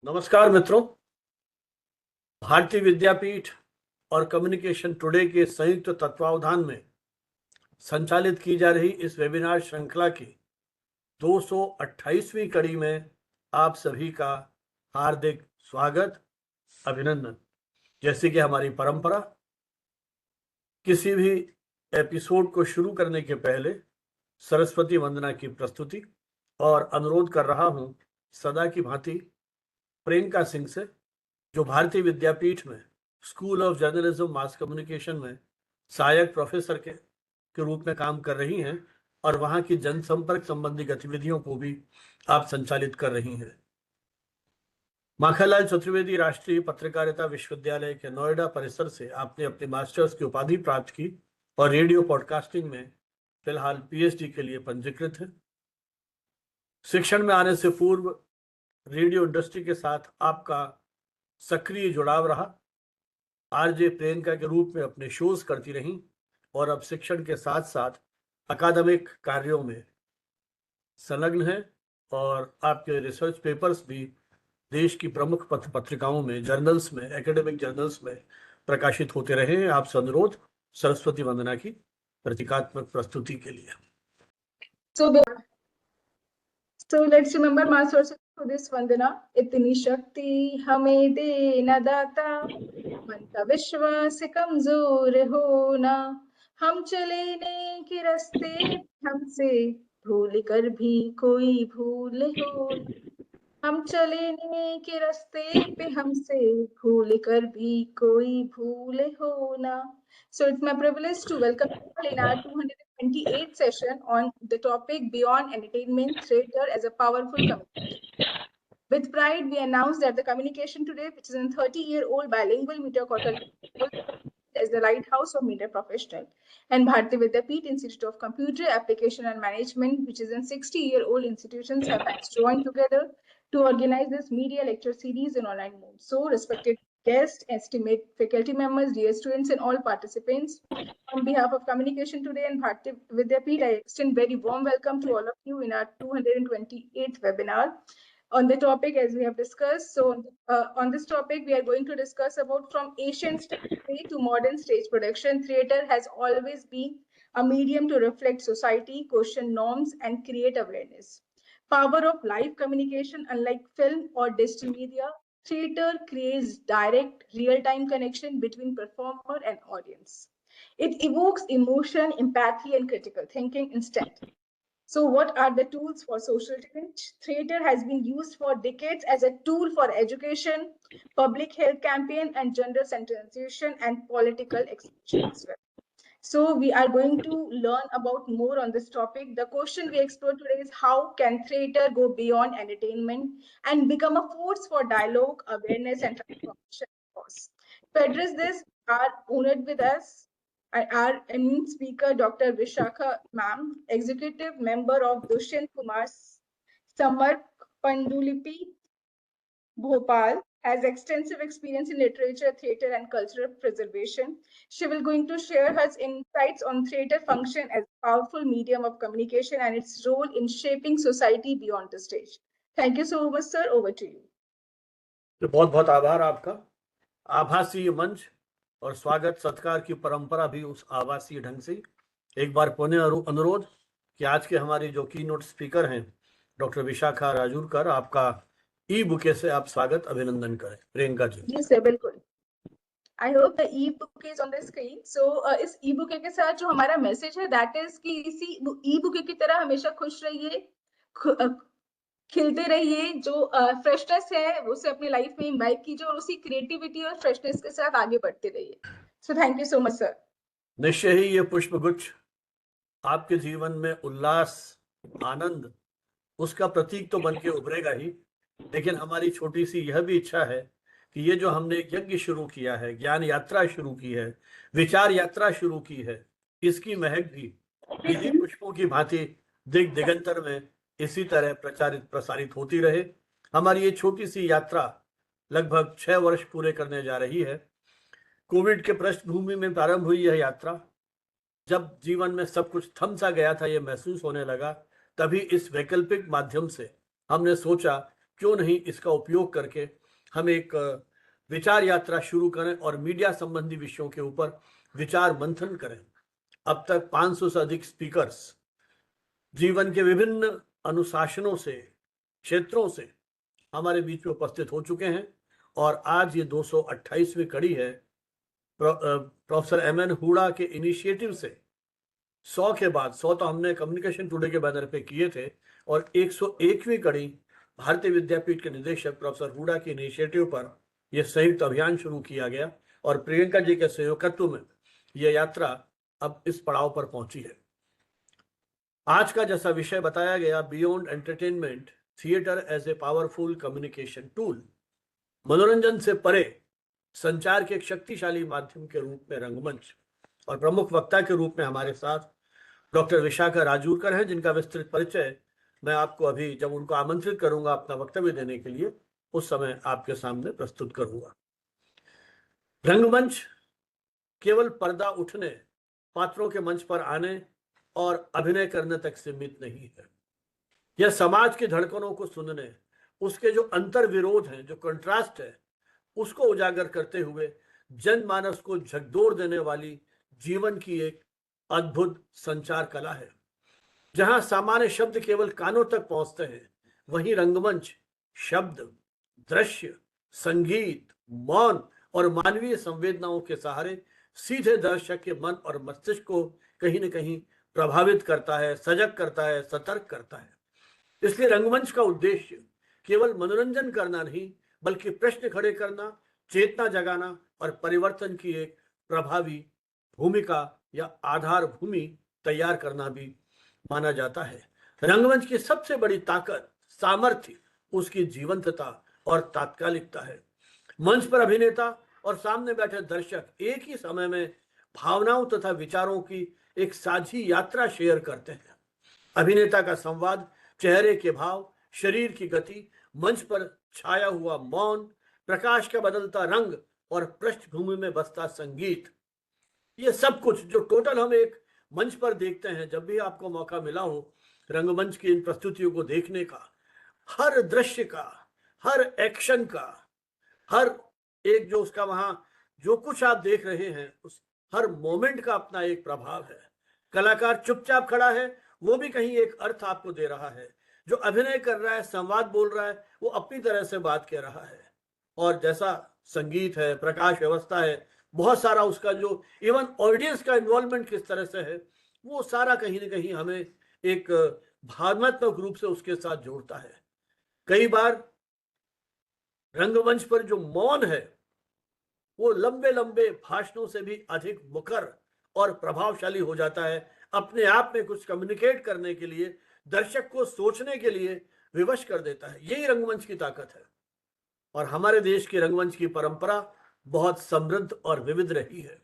नमस्कार मित्रों। भारतीय विद्यापीठ और कम्युनिकेशन टुडे के संयुक्त तत्वावधान में संचालित की जा रही इस वेबिनार श्रृंखला की 228वीं कड़ी में आप सभी का हार्दिक स्वागत, अभिनंदन। जैसे कि हमारी परंपरा, किसी भी एपिसोड को शुरू करने के पहले सरस्वती वंदना की प्रस्तुति और अनुरोध कर रहा हूं सदा की भांति प्रियंका सिंह से, जो भारतीय विद्यापीठ में school of journalism mass communication में सहायक प्रोफेसर के रूप में काम कर रही हैं और वहां की जनसंपर्क संबंधी गतिविधियों को भी आप संचालित कर रही हैं। माखनलाल चतुर्वेदी राष्ट्रीय पत्रकारिता विश्वविद्यालय के नोएडा परिसर से आपने अपनी मास्टर्स की उपाधि प्राप्त की और रेडियो पॉडकास्टिंग में फिलहाल पीएचडी के लिए पंजीकृत है। शिक्षण में आने से पूर्व रेडियो इंडस्ट्री के साथ आपका सक्रिय जुड़ाव रहा। आरजे प्रियंका के रूप में अपने शोज करती रहीं और अब शिक्षण के साथ साथ अकादमिक कार्यों में संलग्न है और आपके रिसर्च पेपर्स भी देश की प्रमुख पत्रिकाओं में, जर्नल्स में, एकेडमिक जर्नल्स में प्रकाशित होते रहे हैं। आपसे अनुरोध सरस्वती वंदना की प्रतीकात्मक प्रस्तुति के लिए। So let's remember Mass Saraswati for this Vandana. इतनी शक्ति हमें दे न दाता, मन का विश्वास कमजोर हो ना, हम चले नेक रास्ते हमसे भूल कर भी कोई भूल हो, हम चले नेक रास्ते पे हमसे भूल कर भी कोई भूल हो ना. So it's my privilege to welcome you all in our 228th session on the topic Beyond Entertainment, Theatre as a Powerful Communication. With pride, we announce that the Communication Today, which is a 30-year-old bilingual media quarterly, as the lighthouse of media professional, and Bharati Vidyapeeth Institute of Computer Application and Management, which is a 60-year-old institutions, have joined together to organize this media lecture series in online mode. So, respected guests, esteemed faculty members, dear students, and all participants, on behalf of Communication Today and Bharati Vidyapeeth, I extend very warm welcome to all of you in our 228th webinar on the topic as we have discussed. So on this topic, we are going to discuss about from ancient stage play to modern stage production. Theatre has always been a medium to reflect society, question norms, and create awareness. Power of live communication, unlike film or digital media, theatre creates direct, real-time connection between performer and audience. It evokes emotion, empathy, and critical thinking instantly. So what are the tools for social change? Theatre has been used for decades as a tool for education, public health campaign, and gender sensitization and political expression as well. So we are going to learn about more on this topic. The question we explore today is how can theatre go beyond entertainment and become a force for dialogue, awareness, and transformation? To address this, are honored with us our eminent speaker, Dr. Vishakha Ma'am, executive member of Dushyant Kumar Samar Pandulipi, Bhopal, has extensive experience in literature, theatre, and cultural preservation. She will going to share her insights on theatre function as a powerful medium of communication and its role in shaping society beyond the stage. Thank you so much, sir. Over to you. तो बहुत बहुत आभार आपका। आभासीय मंच और स्वागत सत्कार की परंपरा भी उस आभासीय ढंग से। एक बार पुनः अनुरोध कि आज के हमारे जो की नोट स्पीकर हैं डॉक्टर विशाखा राजूरकर, आपका ई बुके से आप स्वागत अभिनंदन करें। प्रियंका जी। जी सर, बिल्कुल। I hope the e-book is on the screen. So इस e-book के साथ जो हमारा मैसेज है that is कि इसी e-book की तरह हमेशा खुश रहिए, खिलते रहिए, जो फ्रेशनेस है उसे अपनी लाइफ में इम्बाइब कीजिए और उसी क्रिएटिविटी और फ्रेशनेस के साथ आगे बढ़ते रहिए। So thank you so much sir. निश्चय ही ये पुष्पगुच्छ आपके जीवन में उल्लास, आनंद, उसका प्रतीक तो बन के उभरेगा ही, लेकिन हमारी छोटी सी यह भी इच्छा है कि ये जो हमने यज्ञ शुरू किया है, ज्ञान यात्रा शुरू की है, विचार यात्रा शुरू की है, इसकी महक भी इन्हीं पुष्पों की भांति दिगंतर में इसी तरह प्रचारित प्रसारित होती रहे। हमारी ये छोटी सी यात्रा लगभग 6 वर्ष पूरे करने जा रही है। कोविड के पृष्ठभूमि में प्रारंभ हुई यह यात्रा। जब जीवन में सब कुछ थम सा गया था, ये महसूस होने लगा, तभी इस वैकल्पिक माध्यम से हमने सोचा क्यों नहीं इसका उपयोग करके हम एक विचार यात्रा शुरू करें और मीडिया संबंधी विषयों के ऊपर विचार मंथन करें। अब तक 500 से अधिक स्पीकर्स जीवन के विभिन्न अनुशासनों से, क्षेत्रों से हमारे बीच में उपस्थित हो चुके हैं और आज ये 228वीं कड़ी है। प्रोफेसर एमएन हुडा के इनिशिएटिव से 100 के बाद 100 तो हमने कम्युनिकेशन टुडे के बैनर पे किए थे और 101वीं कड़ी भारतीय विद्यापीठ के निदेशक प्रोफेसर हुडा के इनिशिएटिव पर यह संयुक्त अभियान शुरू किया गया और प्रियंका जी के सहयोगत्व में यह यात्रा अब इस पड़ाव पर पहुंची है। आज का जैसा विषय बताया गया, beyond entertainment, theatre as a powerful communication tool, मनोरंजन से परे संचार के एक शक्तिशाली माध्यम के रूप में रंगमंच। और प्रमुख वक्ता के रूप में हमारे साथ डॉक्टर विशाखा राजूरकर हैं, जिनका विस्तृत परिचय मैं आपको अभी जब उनको आमंत्रित करूंगा अपना वक्तव्य देने के लिए उस समय आपके सामने प्रस्तुत करूंगा। रंगमंच केवल पर्दा उठने, पात्रों के मंच पर आने और अभिनय करने तक सीमित नहीं है। यह समाज की धड़कनों को सुनने, उसके जो अंतर विरोध हैं, जो कंट्रास्ट है, उसको उजागर करते हुए जनमानस को झकझोर देने वाली जीवन की एक अद्भुत संचार कला है। जहां सामान्य शब्द केवल कानों तक पहुंचते हैं, वहीं रंगमंच शब्द, दृश्य, संगीत, मौन और मानवीय संवेदनाओं के सहारे सीधे दर्शक के मन और मस्तिष्क को कहीं न कहीं प्रभावित करता है, सजग करता है, सतर्क करता है। इसलिए रंगमंच का उद्देश्य केवल मनोरंजन करना नहीं, बल्कि प्रश्न खड़े करना, चेतना जगाना और परिवर्तन की एक प्रभावी भूमिका या आधार भूमि तैयार करना भी माना जाता है। रंगमंच की सबसे बड़ी ताकत, सामर्थ्य उसकी जीवंतता और तात्कालिकता है। मंच पर अभिनेता और सामने बैठे दर्शक एक ही समय में भावनाओं तथा विचारों की एक साझी यात्रा शेयर करते हैं। अभिनेता का संवाद, चेहरे के भाव, शरीर की गति, मंच पर छाया हुआ मौन, प्रकाश का बदलता रंग और पृष्ठभूमि में बसता संगीत, ये सब कुछ जो टोटल हम एक मंच पर देखते हैं। जब भी आपको मौका मिला हो रंगमंच की इन प्रस्तुतियों को देखने का, हर दृश्य का, हर एक्शन का, हर एक जो उसका वहां जो कुछ आप देख रहे हैं, उस हर मोमेंट का अपना एक प्रभाव है। कलाकार चुपचाप खड़ा है, वो भी कहीं एक अर्थ आपको दे रहा है। जो अभिनय कर रहा है, संवाद बोल रहा है, वो अपनी तरह से बात कह रहा है। और जैसा संगीत है, प्रकाश व्यवस्था है, बहुत सारा उसका जो इवन ऑडियंस का इन्वॉल्वमेंट किस तरह से है, वो सारा कहीं ना कहीं हमें एक भावनात्मक रूप से उसके साथ जोड़ता है। कई बार रंगमंच पर जो मौन है वो लंबे लंबे भाषणों से भी अधिक मुखर और प्रभावशाली हो जाता है। अपने आप में कुछ कम्युनिकेट करने के लिए, दर्शक को सोचने के लिए विवश कर देता है। यही रंगमंच की ताकत है। और हमारे देश की रंगमंच की परंपरा बहुत समृद्ध और विविध रही है।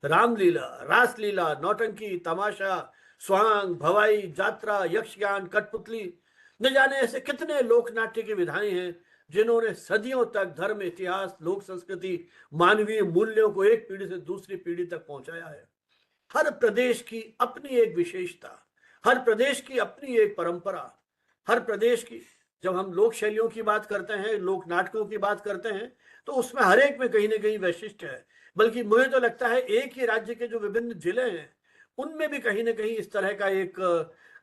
रामलीला, रासलीला, नौटंकी, तमाशा, स्वांग, भवाई, जात्रा, यक्षगान, कठपुतली, न जाने ऐसे कितने लोक नाट्य की विधाएं हैं जिन्होंने सदियों तक धर्म, इतिहास, लोक संस्कृति, मानवीय मूल्यों को एक पीढ़ी से दूसरी पीढ़ी तक पहुंचाया है। हर प्रदेश की अपनी एक विशेषता, हर प्रदेश की अपनी एक परंपरा, हर प्रदेश की, जब हम लोक शैलियों की बात करते हैं, लोक नाटकों की बात करते हैं, तो उसमें हर एक में कहीं ना कहीं वैशिष्ट है। बल्कि मुझे तो लगता है एक ही राज्य के जो विभिन्न जिले हैं उनमें भी कहीं ना कहीं इस तरह का एक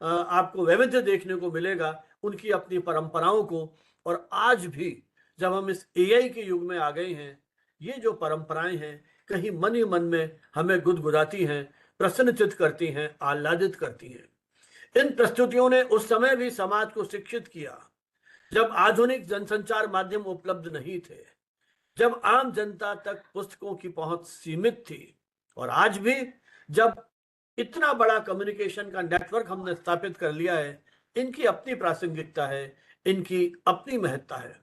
आपको वैविध्य देखने को मिलेगा, उनकी अपनी परंपराओं को। और आज भी जब हम इस एआई के युग में आ गए हैं, ये जो परंपराएं हैं कहीं मन ही मन में हमें गुदगुदाती हैं, प्रसन्नचित करती हैं, आह्लादित करती हैं। इन प्रस्तुतियों ने उस समय भी समाज को शिक्षित किया जब आधुनिक जनसंचार माध्यम उपलब्ध नहीं थे, जब आम जनता तक पुस्तकों की पहुंच सीमित थी। और आज भी जब इतना बड़ा कम्युनिकेशन का नेटवर्क हमने स्थापित कर लिया है, इनकी अपनी प्रासंगिकता है, इनकी अपनी महत्ता है।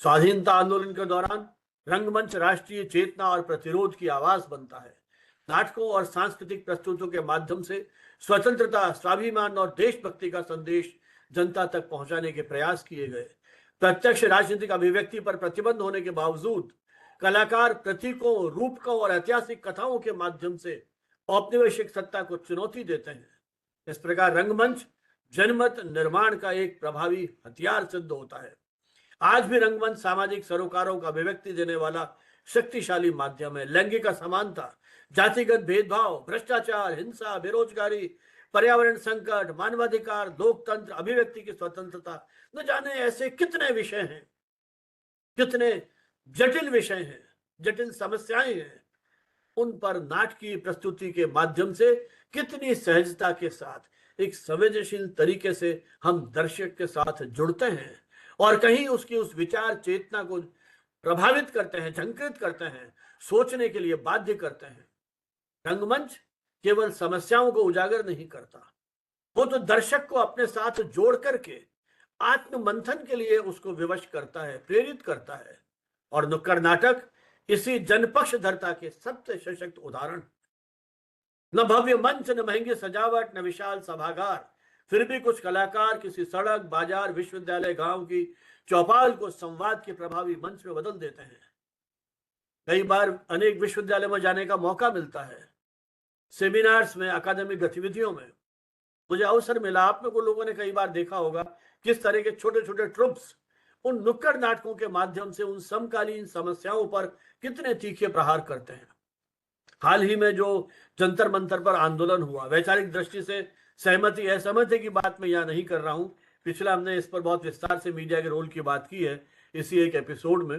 स्वाधीनता आंदोलन के दौरान रंगमंच राष्ट्रीय चेतना और प्रतिरोध की आवाज बनता है। नाटकों और सांस्कृतिक प्रस्तुतियों के माध्यम से स्वतंत्रता, स्वाभिमान और देशभक्ति का संदेश जनता तक पहुंचाने के प्रयास किए गए। प्रत्यक्ष राजनीतिक अभिव्यक्ति पर प्रतिबंध होने के बावजूद कलाकार प्रतीकों, रूपकों और ऐतिहासिक कथाओं के माध्यम से औपनिवेशिक सत्ता को चुनौती देते हैं। इस प्रकार रंगमंच जनमत निर्माण का एक प्रभावी हथियार सिद्ध होता है। आज भी रंगमंच सामाजिक सरोकारों का अभिव्यक्ति देने वाला शक्तिशाली माध्यम है। लैंगिक असमानता, जातिगत भेदभाव, भ्रष्टाचार, हिंसा, बेरोजगारी, पर्यावरण संकट, मानवाधिकार, लोकतंत्र, अभिव्यक्ति की स्वतंत्रता, न जाने ऐसे कितने विषय हैं, कितने जटिल विषय हैं, जटिल समस्याएं हैं। उन पर नाटकीय प्रस्तुति के माध्यम से कितनी सहजता के साथ एक संवेदनशील तरीके से हम दर्शक के साथ जुड़ते हैं और कहीं उसकी उस विचार चेतना को प्रभावित करते हैं, झंकृत करते हैं, सोचने के लिए बाध्य करते हैं। रंगमंच केवल समस्याओं को उजागर नहीं करता, वो तो दर्शक को अपने साथ जोड़ करके आत्म मंथन के लिए उसको विवश करता है, प्रेरित करता है। और नुक्कड़ नाटक इसी जनपक्षधरता के सबसे सशक्त उदाहरण। न भव्य मंच, न महंगी सजावट, न विशाल सभागार, फिर भी कुछ कलाकार किसी सड़क, बाजार, विश्वविद्यालय, गांव की चौपाल को संवाद के प्रभावी मंच में बदल देते हैं। कई बार अनेक विश्वविद्यालय में जाने का मौका मिलता है, सेमिनार्स में, अकादमिक गतिविधियों में मुझे अवसर मिला। आप में को लोगों ने कई बार देखा होगा किस तरह के छोटे छोटे ट्रुप्स उन नुक्कड़ नाटकों के माध्यम से उन समकालीन समस्याओं पर कितने तीखे प्रहार करते हैं। हाल ही में जो जंतर मंतर पर आंदोलन हुआ, वैचारिक दृष्टि से सहमति असहमति की बात मैं यहाँ नहीं कर रहा हूं, पिछला हमने इस पर बहुत विस्तार से मीडिया के रोल की बात की है इसी एक एपिसोड में।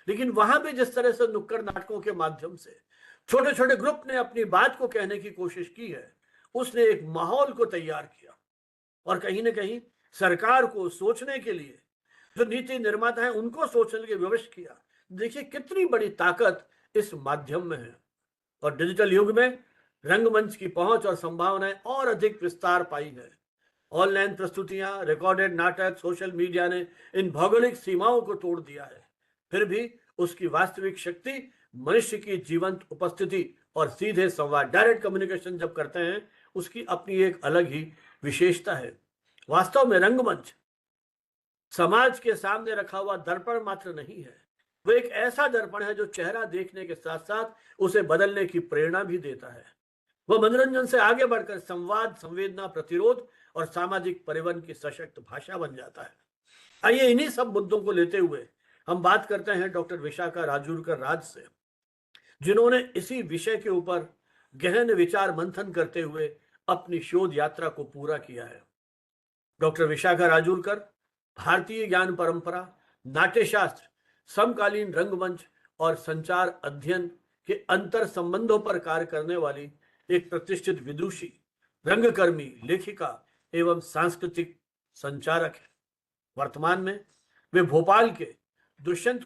लेकिन वहां भी जिस तरह से नुक्कड़ नाटकों के माध्यम से छोटे छोटे ग्रुप ने अपनी बात को कहने की कोशिश की है, उसने एक माहौल को तैयार किया और कहीं ना कहीं सरकार को सोचने के लिए, जो नीति निर्माता है उनको सोचने के विवश किया। देखिए कितनी बड़ी ताकत इस माध्यम में है। और डिजिटल युग में रंगमंच की पहुंच और संभावनाएं और अधिक विस्तार पाई है। ऑनलाइन प्रस्तुतियां, रिकॉर्डेड नाटक, सोशल मीडिया ने इन भौगोलिक सीमाओं को तोड़ दिया है। फिर भी उसकी वास्तविक शक्ति मनुष्य की जीवंत उपस्थिति और सीधे संवाद, डायरेक्ट कम्युनिकेशन जब करते हैं, उसकी अपनी एक अलग ही विशेषता है। वास्तव में रंगमंच समाज के सामने रखा हुआ दर्पण मात्र नहीं है, वो एक ऐसा दर्पण है जो चेहरा देखने के साथ साथ उसे बदलने की प्रेरणा भी देता है। वह मनोरंजन से आगे बढ़कर संवाद, संवेदना, प्रतिरोध और सामाजिक परिवहन की सशक्त भाषा बन जाता है। आइए इन्हीं सब मुद्दों को लेते हुए हम बात करते हैं डॉक्टर विशाखा राजूरकर राज से, जिन्होंने इसी विषय के ऊपर गहन विचार मंथन करते हुए अपनी शोध यात्रा को पूरा किया है। डॉक्टर विशाखा राजूरकर भारतीय ज्ञान परंपरा, नाट्यशास्त्र, समकालीन रंगमंच और संचार अध्ययन के अंतर संबंधों पर कार्य करने वाली एक प्रतिष्ठित विदुषी, रंगकर्मी, लेखिका एवं सांस्कृतिक संचारक है। वर्तमान में वे भोपाल के दुष्यंत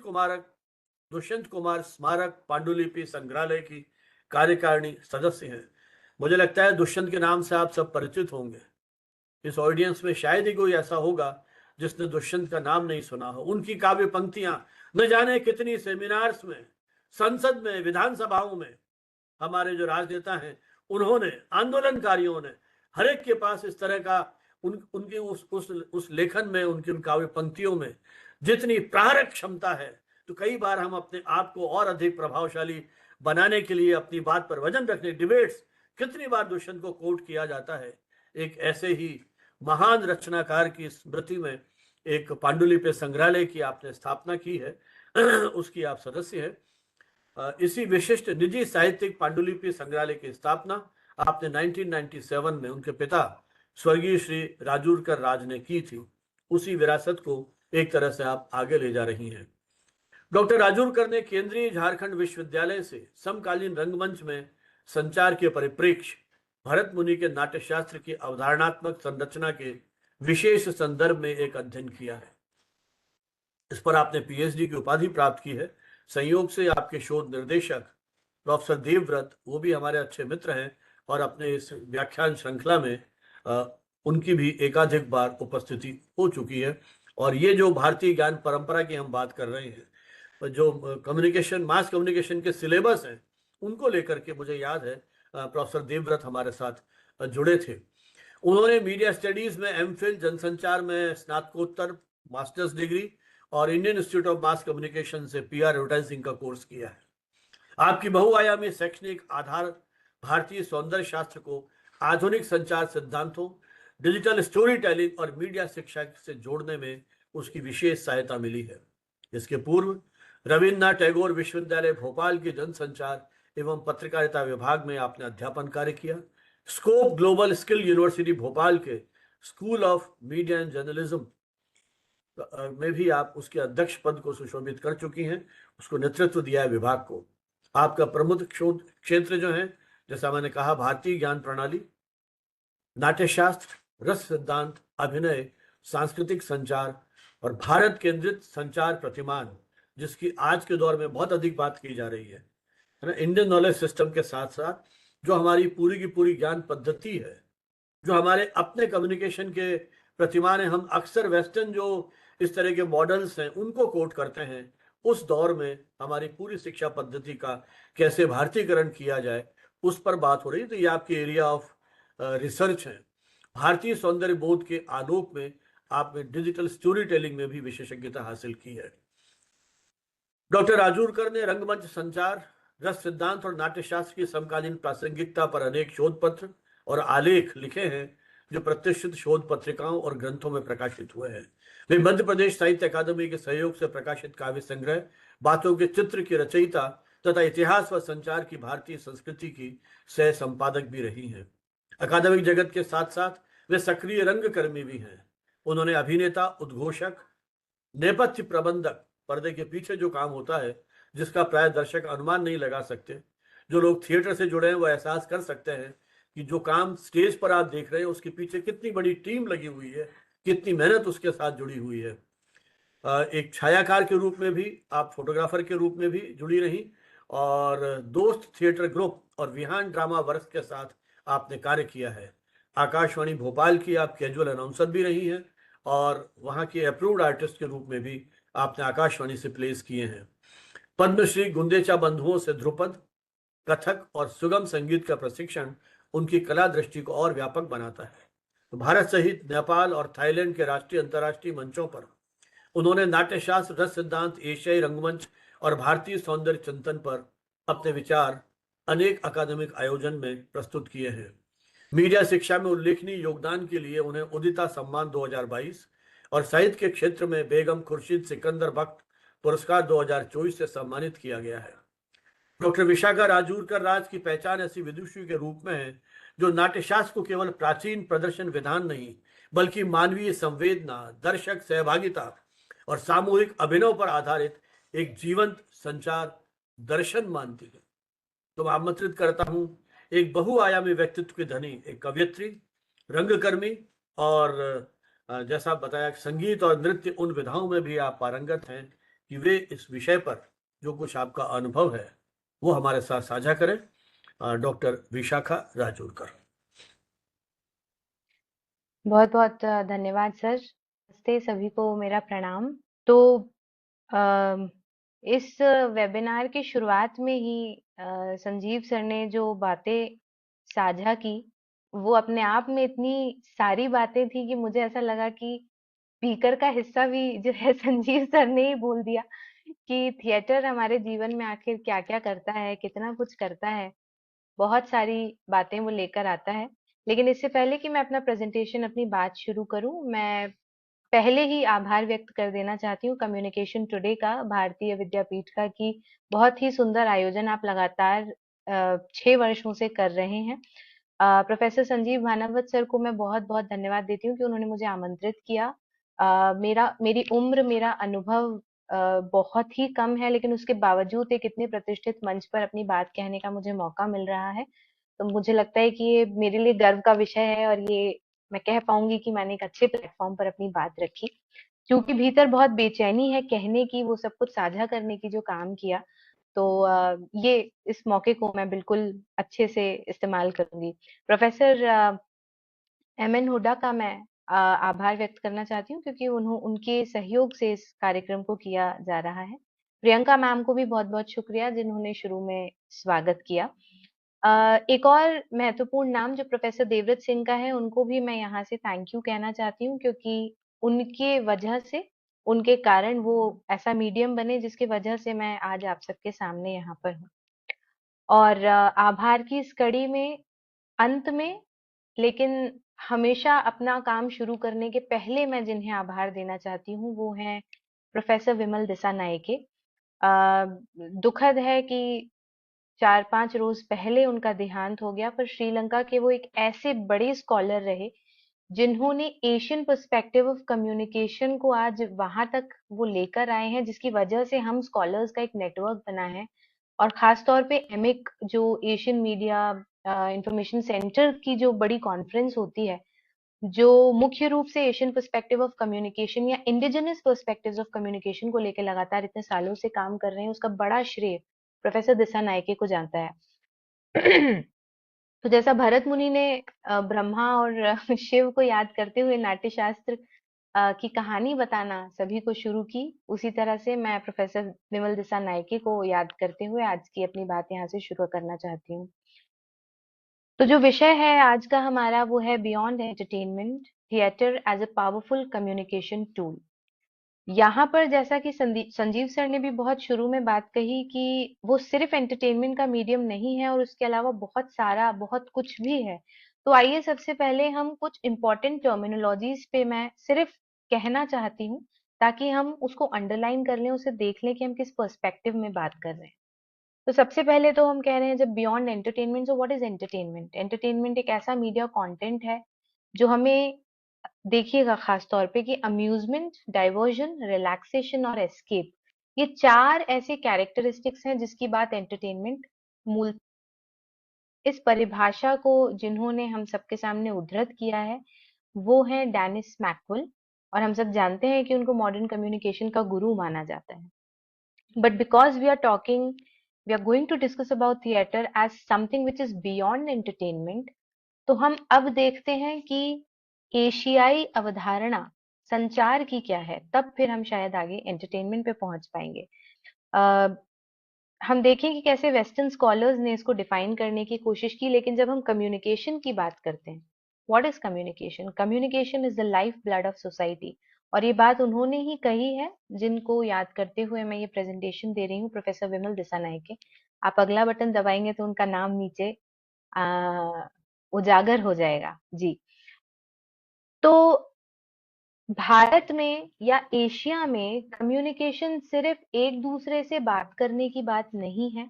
कुमार स्मारक पांडुलिपि संग्रहालय की कार्यकारिणी सदस्य हैं। मुझे लगता है दुष्यंत के नाम से आप सब परिचित होंगे। इस ऑडियंस में शायद ही कोई ऐसा होगा जिसने दुष्यंत का नाम नहीं सुना हो। उनकी काव्य पंक्तियां न जाने कितनी सेमिनार्स में, संसद में, विधानसभाओं में हमारे जो राजनेता हैं उन्होंने, आंदोलनकारियों ने, हर एक के पास इस तरह का उनकी उस लेखन में, उनकी उन काव्य पंक्तियों में जितनी प्रारक क्षमता है, तो कई बार हम अपने आप को और अधिक प्रभावशाली बनाने के लिए अपनी बात पर वजन रखने, डिबेट्स, कितनी बार दुष्यंत को कोट किया जाता है। एक ऐसे ही महान रचनाकार की स्मृति में एक पांडुलिपि संग्रहालय की आपने स्थापना की है, उसकी आप सदस्य हैं। इसी विशिष्ट निजी साहित्यिक पांडुलिपि संग्रहालय की स्थापना आपने 1997 में उनके पिता स्वर्गीय श्री राजूरकर राज ने की थी। उसी विरासत को एक तरह से आप आगे ले जा रही हैं। डॉक्टर राजूरकर ने केंद्रीय झारखंड विश्वविद्यालय से समकालीन रंगमंच में संचार के परिप्रेक्ष्य भरत मुनि के नाट्यशास्त्र की अवधारणात्मक संरचना के विशेष संदर्भ में एक अध्ययन किया है। इस पर आपने पीएचडी की उपाधि प्राप्त की है। संयोग से आपके शोध निर्देशक प्रोफेसर देवव्रत, वो भी हमारे अच्छे मित्र हैं और अपने इस व्याख्यान श्रृंखला में उनकी भी एकाधिक बार उपस्थिति हो चुकी है। और ये जो भारतीय ज्ञान परंपरा की हम बात कर रहे हैं, जो कम्युनिकेशन, मास कम्युनिकेशन के सिलेबस हैं, उनको लेकर के मुझे याद है प्रोफेसर देवव्रत हमारे साथ जुड़े थे। उन्होंने मीडिया स्टडीज में एमफिल, जनसंचार में स्नातकोत्तर मास्टर्स डिग्री और Indian institute of mass communication से पीआर एडवर्टाइजिंग का कोर्स किया है। आपकी बहुआयामी शैक्षणिक आधार भारतीय सौंदर्य शास्त्र को आधुनिक संचार सिद्धांतों, डिजिटल स्टोरी टेलिंग और मीडिया शिक्षा से जोड़ने में उसकी विशेष सहायता मिली है। इसके पूर्व रविन्द्रनाथ टैगोर विश्वविद्यालय भोपाल के जनसंचार एवं पत्रकारिता विभाग में आपने अध्यापन कार्य किया। Scope Global Skill University Bhopal के school of media and journalism में भी आप उसके अध्यक्ष पद को सुशोभित कर चुकी हैं, उसको नेतृत्व दिया है विभाग को। आपका प्रमुख शोध क्षेत्र जो है, जैसा मैंने कहा, भारतीय ज्ञान प्रणाली, नाट्यशास्त्र, रस सिद्धांत, अभिनय, सांस्कृतिक संचार और भारत केंद्रित संचार प्रतिमान, जिसकी आज के दौर में बहुत अधिक बात की जा रही है ना। इंडियन नॉलेज सिस्टम के साथ साथ जो हमारी पूरी की पूरी ज्ञान पद्धति है, जो हमारे अपने कम्युनिकेशन के प्रतिमान है, हम अक्सर वेस्टर्न जो इस तरह के मॉडल्स हैं उनको कोट करते हैं। उस दौर में हमारी पूरी शिक्षा पद्धति का कैसे भारतीयकरण किया जाए, उस पर बात हो रही है। तो ये आपके एरिया ऑफ रिसर्च है। भारतीय सौंदर्य बोध के आलोक में आपने डिजिटल स्टोरी टेलिंग में भी विशेषज्ञता हासिल की है। डॉक्टर राजूरकर ने रंगमंच संचार, रस सिद्धांत और नाट्यशास्त्र की समकालीन प्रासंगिकता पर अनेक शोध पत्र और आलेख लिखे हैं, जो प्रतिष्ठित शोध पत्रिकाओं और ग्रंथों में प्रकाशित हुए हैं। वे मध्य प्रदेश साहित्य अकादमी के सहयोग से प्रकाशित काव्य संग्रह बातों के चित्र की रचयिता तथा इतिहास व संचार की भारतीय संस्कृति की सह संपादक भी रही हैं। अकादमिक जगत के साथ साथ वे सक्रिय रंगकर्मी भी हैं। उन्होंने अभिनेता, उद्घोषक, नेपथ्य प्रबंधक, पर्दे के पीछे जो काम होता है, जिसका प्राय दर्शक अनुमान नहीं लगा सकते, जो लोग थिएटर से जुड़े हैं वो एहसास कर सकते हैं कि जो काम स्टेज पर आप देख रहे हैं उसके पीछे कितनी बड़ी टीम लगी हुई है, कितनी मेहनत उसके साथ जुड़ी हुई है। एक छायाकार के रूप में भी आप, फोटोग्राफर के रूप में भी जुड़ी रही, और दोस्त थिएटर ग्रुप और विहान ड्रामा वर्क्स के साथ आपने कार्य किया है। आकाशवाणी भोपाल की आप कैजुअल अनाउंसर भी रही हैं, और वहाँ के अप्रूव्ड आर्टिस्ट के रूप में भी आपने आकाशवाणी से प्लेस किए हैं। पद्मश्री गुंदेचा बंधुओं से ध्रुपद, कथक और सुगम संगीत का प्रशिक्षण उनकी कला दृष्टि को और व्यापक बनाता है। तो भारत सहित नेपाल और थाईलैंड के राष्ट्रीय अंतर्राष्ट्रीय मंचों पर उन्होंने नाट्यशास्त्र, रस सिद्धांत, एशियाई रंगमंच और भारतीय सौंदर्य चिंतन पर अपने विचार अनेक अकादमिक आयोजन में प्रस्तुत किए हैं। मीडिया शिक्षा में उल्लेखनीय योगदान के लिए उन्हें उदिता सम्मान 2022 और साहित्य के क्षेत्र में बेगम खुर्शीद सिकंदर बख्त पुरस्कार 2024 से सम्मानित किया गया है। डॉक्टर विशाखा राजूरकर राज की पहचान ऐसी विदुषी के रूप में है, जो नाट्यशास्त्र को केवल प्राचीन प्रदर्शन विधान नहीं, बल्कि मानवीय संवेदना, दर्शक सहभागिता और सामूहिक अभिनव पर आधारित एक जीवंत संचार दर्शन मानती है। तो मैं आमंत्रित करता हूं एक बहुआयामी व्यक्तित्व की धनी, एक कवयित्री, रंगकर्मी और जैसा बताया संगीत और नृत्य उन विधाओं में भी आप पारंगत हैं, कि वे इस विषय पर जो कुछ आपका अनुभव है वो हमारे साथ साझा करें। डॉक्टर विशाखा राजूरकर। बहुत बहुत धन्यवाद सर। नमस्ते सभी को, मेरा प्रणाम। तो इस वेबिनार की शुरुआत में ही संजीव सर ने जो बातें साझा की, वो अपने आप में इतनी सारी बातें थी कि मुझे ऐसा लगा कि स्पीकर का हिस्सा भी जो है संजीव सर ने ही बोल दिया कि थिएटर हमारे जीवन में आखिर क्या-क्या करता है, कितना कुछ करता है। बहुत सारी बातें वो लेकर आता है। लेकिन इससे पहले कि मैं अपना प्रेज़ेंटेशन, अपनी बात शुरू करूँ, मैं पहले ही आभार व्यक्त कर देना चाहती हूँ कम्युनिकेशन टुडे का, भारतीय विद्यापीठ का, कि बहुत ही सुंदर आयोजन आप लगातार 6 वर्षों से कर रहे हैं। प्रोफ़ेसर संजीव भानावत सर को मैं बहुत-बहुत धन्यवाद देती हूँ कि उन्होंने मुझे आमंत्रित किया। मेरी उम्र, मेरा अनुभव बहुत ही कम है, लेकिन उसके बावजूद एक इतने प्रतिष्ठित मंच पर अपनी बात कहने का मुझे मौका मिल रहा है। तो मुझे लगता है कि ये मेरे लिए गर्व का विषय है, और ये मैं कह पाऊँगी कि मैंने एक अच्छे प्लेटफ़ॉर्म पर अपनी बात रखी। क्योंकि भीतर बहुत बेचैनी है कहने की, वो सब कुछ साझा करने की जो काम किया, तो ये इस मौके को मैं बिल्कुल अच्छे से इस्तेमाल करूँगी। प्रोफ़ेसर एमएन हुड्डा का मैं आभार व्यक्त करना चाहती हूँ, क्योंकि उनके सहयोग से इस कार्यक्रम को किया जा रहा है। प्रियंका मैम को भी बहुत-बहुत शुक्रिया, जिन्होंने शुरू में स्वागत किया। एक और महत्वपूर्ण नाम जो प्रोफ़ेसर देवव्रत सिंह का है, उनको भी मैं यहाँ से थैंक यू कहना चाहती हूँ, क्योंकि उनके वजह से, उनके कारण वो ऐसा मीडियम बने जिसकी वजह से मैं आज आप सबके सामने यहाँ पर हूँ। और आभार की इस कड़ी में अंत में, लेकिन हमेशा अपना काम शुरू करने के पहले मैं जिन्हें आभार देना चाहती हूँ वो हैं प्रोफेसर विमल दिसानायके। दुखद है कि 4-5 रोज पहले उनका देहांत हो गया, पर श्रीलंका के वो एक ऐसे बड़े स्कॉलर रहे जिन्होंने एशियन पर्सपेक्टिव ऑफ कम्युनिकेशन को आज वहां तक वो लेकर आए हैं, जिसकी वजह से हम स्कॉलर्स का एक नेटवर्क बना है। और खास तौर पे एमिक जो एशियन मीडिया इंफॉर्मेशन सेंटर की जो बड़ी कॉन्फ्रेंस होती है, जो मुख्य रूप से एशियन पर्सपेक्टिव ऑफ कम्युनिकेशन या इंडिजिनस पर्सपेक्टिव्स ऑफ कम्युनिकेशन को लेकर लगातार इतने सालों से काम कर रहे हैं, उसका बड़ा श्रेय प्रोफेसर दिसानायके को जाता है। तो जैसा भरत मुनि ने ब्रह्मा और शिव को याद करते हुए नाट्य शास्त्र की कहानी बताना सभी को शुरू की, उसी तरह से मैं प्रोफेसर विमल दिसानायके को याद करते हुए आज की अपनी बात यहाँ से शुरू करना चाहती हूँ। तो जो विषय है आज का हमारा वो है beyond entertainment, theatre as a powerful communication tool. यहाँ पर जैसा कि संजीव सर ने भी बहुत शुरू में बात कही कि वो सिर्फ एंटरटेनमेंट का मीडियम नहीं है और उसके अलावा बहुत सारा बहुत कुछ भी है। तो आइए सबसे पहले हम कुछ इम्पोर्टेंट टर्मिनोलॉजीज पे मैं सिर्फ कहना चाहती हूँ, ताकि हम उसको अंडरलाइन कर लें, उसे देख लें कि हम किस पर्सपेक्टिव में बात कर रहे हैं। तो सबसे पहले तो हम कह रहे हैं जब beyond entertainment, so what is entertainment? Entertainment एक ऐसा मीडिया कंटेंट है जो हमें, देखिएगा खास तौर पे, कि अम्यूजमेंट, डाइवर्जन, रिलैक्सेशन और एस्केप, ये 4 ऐसे कैरेक्टरिस्टिक्स हैं जिसकी बात एंटरटेनमेंट मूल। इस परिभाषा को जिन्होंने हम सबके सामने उद्धृत किया है वो है डेनिस मैकवेल, और हम सब जानते हैं कि उनको मॉडर्न कम्युनिकेशन का गुरु माना जाता है। But because we are going to discuss about theater as something which is beyond entertainment, तो हम अब देखते हैं कि एशियाई अवधारणा संचार की क्या है, तब फिर हम शायद आगे एंटरटेनमेंट पे पहुंच पाएंगे। हम देखें कि कैसे वेस्टर्न स्कॉलर्स ने इसको डिफाइन करने की कोशिश की, लेकिन जब हम कम्युनिकेशन की बात करते हैं, what is communication? Communication is the life blood of society. और ये बात उन्होंने ही कही है जिनको याद करते हुए मैं ये प्रेजेंटेशन दे रही हूँ, प्रोफेसर विमल दिसानायके। आप अगला बटन दबाएंगे तो उनका नाम नीचे उजागर हो जाएगा जी। तो भारत में या एशिया में कम्युनिकेशन सिर्फ एक दूसरे से बात करने की बात नहीं है।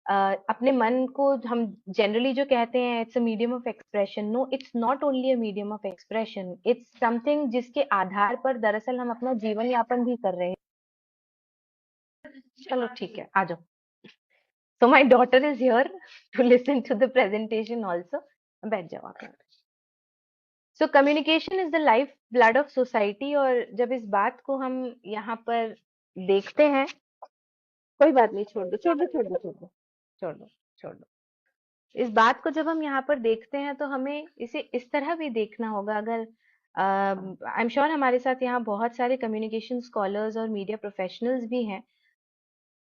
अपने मन को हम जनरली जो कहते हैं it's a medium of expression, no it's not only a medium of expression, it's something जिसके आधार पर दरअसल हम अपना जीवन यापन भी कर रहे हैं। चलो ठीक है, आ जाओ। So my daughter is here to listen to the presentation also. बैठ जाओ आप। So communication is the life blood of society, और जब इस बात को हम यहाँ पर देखते हैं, कोई बात नहीं, छोड़ दो छोड़ दो छोड़ दो छोड़ दो छोड़ दो छोड़ दो। इस बात को जब हम यहाँ पर देखते हैं तो हमें इसे इस तरह भी देखना होगा। अगर आई एम श्योर हमारे साथ यहाँ बहुत सारे कम्युनिकेशन स्कॉलर्स और मीडिया प्रोफेशनल्स भी हैं,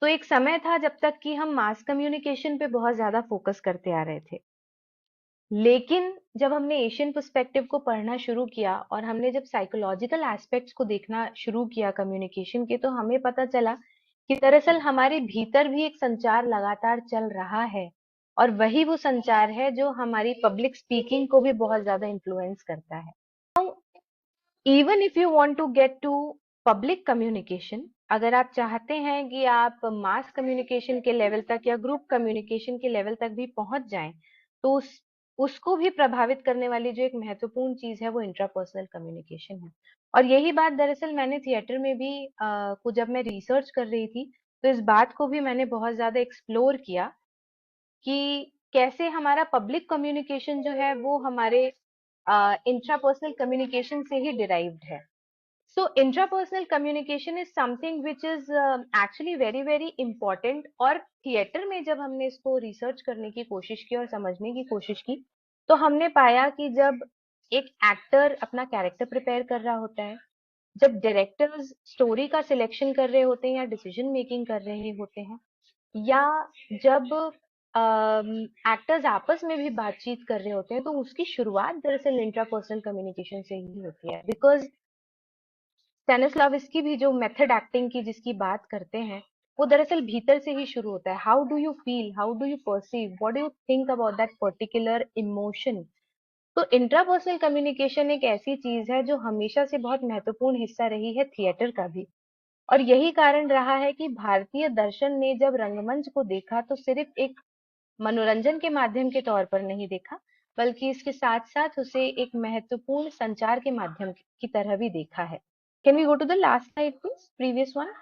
तो एक समय था जब तक कि हम मास कम्युनिकेशन पे बहुत ज्यादा फोकस करते आ रहे थे, लेकिन जब हमने एशियन पर्सपेक्टिव को पढ़ना शुरू किया और हमने जब साइकोलॉजिकल एस्पेक्ट्स को देखना शुरू किया कम्युनिकेशन के, तो हमें पता चला कि दरअसल हमारे भीतर भी एक संचार लगातार चल रहा है, और वही वो संचार है जो हमारी पब्लिक स्पीकिंग को भी बहुत ज्यादा इन्फ्लुएंस करता है। Even if you want to get to public communication, अगर आप चाहते हैं कि आप मास कम्युनिकेशन के लेवल तक या ग्रुप कम्युनिकेशन के लेवल तक भी पहुंच जाएं, तो उसको भी प्रभावित करने वाली जो एक महत्वपूर्ण चीज है वो इंट्रापर्सनल कम्युनिकेशन है। और यही बात दरअसल मैंने थिएटर में भी जब मैं रिसर्च कर रही थी, तो इस बात को भी मैंने बहुत ज्यादा एक्सप्लोर किया कि कैसे हमारा पब्लिक कम्युनिकेशन जो है वो हमारे इंट्रापर्सनल कम्युनिकेशन से ही डिराइव्ड है। So intrapersonal communication is something which is actually very very important। और थिएटर में जब हमने इसको रिसर्च करने की कोशिश की और समझने की कोशिश की, तो हमने पाया कि जब एक एक्टर अपना कैरेक्टर प्रिपेयर कर रहा होता है, जब डायरेक्टर्स स्टोरी का सिलेक्शन कर रहे होते हैं या डिसीजन मेकिंग कर रहे होते हैं, या जब एक्टर्स आपस में भी बातचीत कर रहे होते हैं, तो उसकी शुरुआत दरअसल इंट्रापर्सनल कम्युनिकेशन से ही होती है। बिकॉज स्टैनिस्लाविस्की भी जो मेथड एक्टिंग की जिसकी बात करते हैं, वो दरअसल भीतर से ही शुरू होता है। How do you feel, how do you perceive, what do you think about that particular emotion. तो इंट्रापर्सनल कम्युनिकेशन एक ऐसी चीज है जो हमेशा से बहुत महत्वपूर्ण हिस्सा रही है थिएटर का भी। और यही कारण रहा है कि भारतीय दर्शन ने जब रंगमंच को देखा तो सिर्फ एक मनोरंजन के माध्यम के तौर पर नहीं देखा, बल्कि इसके साथ साथ उसे एक महत्वपूर्ण संचार के माध्यम की तरह भी देखा है। Can we go to the last slide please, previous one?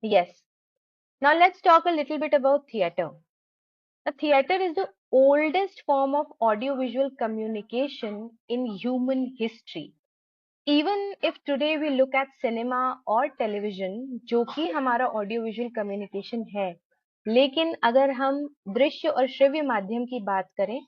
Yes, now let's talk a little bit about theatre. A theater is the oldest form of audiovisual communication in human history. Even if today we look at cinema और television, जो कि हमारा audiovisual communication है, लेकिन अगर हम दृश्य और श्रव्य माध्यम की बात करें,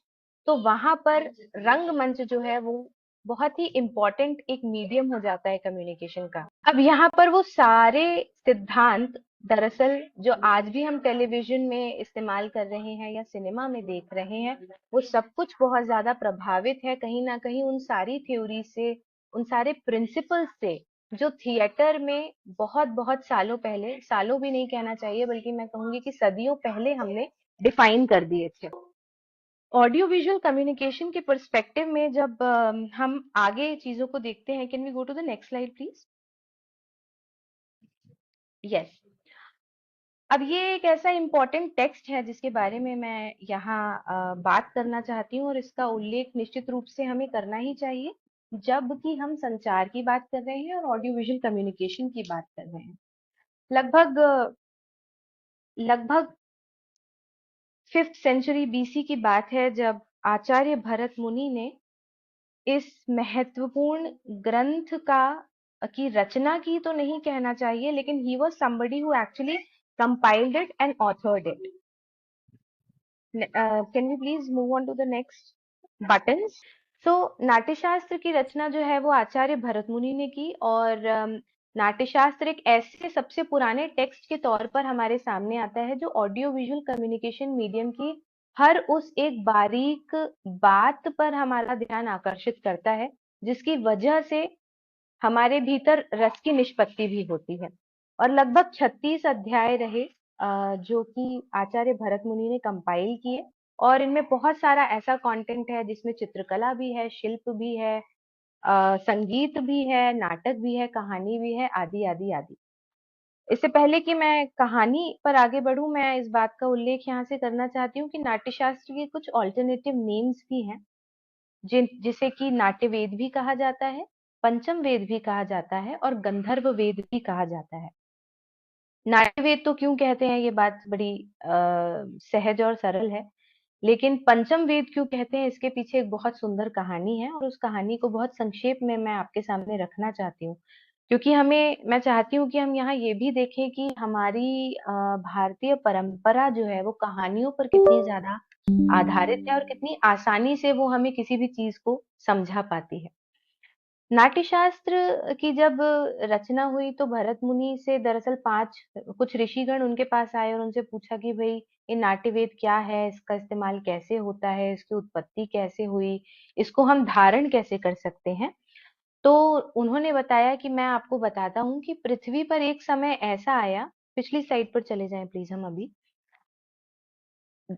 तो वहां पर रंगमंच जो है वो बहुत ही इम्पोर्टेंट एक मीडियम हो जाता है कम्युनिकेशन का। अब यहाँ पर वो सारे सिद्धांत दरअसल जो आज भी हम टेलीविजन में इस्तेमाल कर रहे हैं या सिनेमा में देख रहे हैं, वो सब कुछ बहुत ज्यादा प्रभावित है कहीं ना कहीं उन सारी थ्योरी से, उन सारे प्रिंसिपल्स से जो थिएटर में बहुत बहुत सालों पहले, सालों भी नहीं कहना चाहिए बल्कि मैं कहूंगी कि सदियों पहले हमने डिफाइन कर दिए थे। ऑडियो विजुअल कम्युनिकेशन के पर्सपेक्टिव में जब हम आगे चीजों को देखते हैं, can we go to the next slide please? Yes, अब ये एक ऐसा इम्पोर्टेंट टेक्स्ट है जिसके बारे में मैं यहाँ बात करना चाहती हूँ और इसका उल्लेख निश्चित रूप से हमें करना ही चाहिए जब कि हम संचार की बात कर रहे हैं और ऑडियो विजुअल कम्युनिकेशन की बात कर रहे हैं। लगभग 5th सेंचुरी बीसी की बात है जब आचार्य भरत मुनि ने इस महत्वपूर्ण ग्रंथ की रचना की तो नहीं कहना चाहिए, लेकिन he was somebody who actually compiled it and authored it. Can we please move on to the next buttons? So Natyashastra की रचना जो है वो आचार्य भरत मुनि ने की और नाट्यशास्त्र एक ऐसे सबसे पुराने टेक्स्ट के तौर पर हमारे सामने आता है जो ऑडियो विजुअल कम्युनिकेशन मीडियम की हर उस एक बारीक बात पर हमारा ध्यान आकर्षित करता है, जिसकी वजह से हमारे भीतर रस की निष्पत्ति भी होती है। और लगभग 36 अध्याय रहे जो कि आचार्य भरत मुनि ने कंपाइल किए और इनमें बहुत सारा ऐसा कंटेंट है जिसमें चित्रकला भी है, शिल्प भी है, संगीत भी है, नाटक भी है, कहानी भी है, आदि आदि आदि। इससे पहले कि मैं कहानी पर आगे बढ़ूं, मैं इस बात का उल्लेख यहाँ से करना चाहती हूँ कि नाट्यशास्त्र के कुछ ऑल्टरनेटिव नेम्स भी हैं जिसे कि नाट्य वेद भी कहा जाता है, पंचम वेद भी कहा जाता है और गंधर्व वेद भी कहा जाता है। नाट्य वेद तो क्यों कहते हैं, ये बात बड़ी सहज और सरल है, लेकिन पंचम वेद क्यों कहते हैं इसके पीछे एक बहुत सुंदर कहानी है और उस कहानी को बहुत संक्षेप में मैं आपके सामने रखना चाहती हूँ, क्योंकि मैं चाहती हूँ कि हम यहाँ ये भी देखें कि हमारी भारतीय परंपरा जो है वो कहानियों पर कितनी ज्यादा आधारित है और कितनी आसानी से वो हमें किसी भी चीज को समझा पाती है। नाट्यशास्त्र की जब रचना हुई तो भरत मुनि से दरअसल कुछ ऋषिगण उनके पास आए और उनसे पूछा कि भाई ये नाट्यवेद क्या है, इसका इस्तेमाल कैसे होता है, इसकी उत्पत्ति कैसे हुई, इसको हम धारण कैसे कर सकते हैं। तो उन्होंने बताया कि मैं आपको बताता हूँ कि पृथ्वी पर एक समय ऐसा आया, पिछली स्लाइड पर चले जाएं प्लीज हम अभी।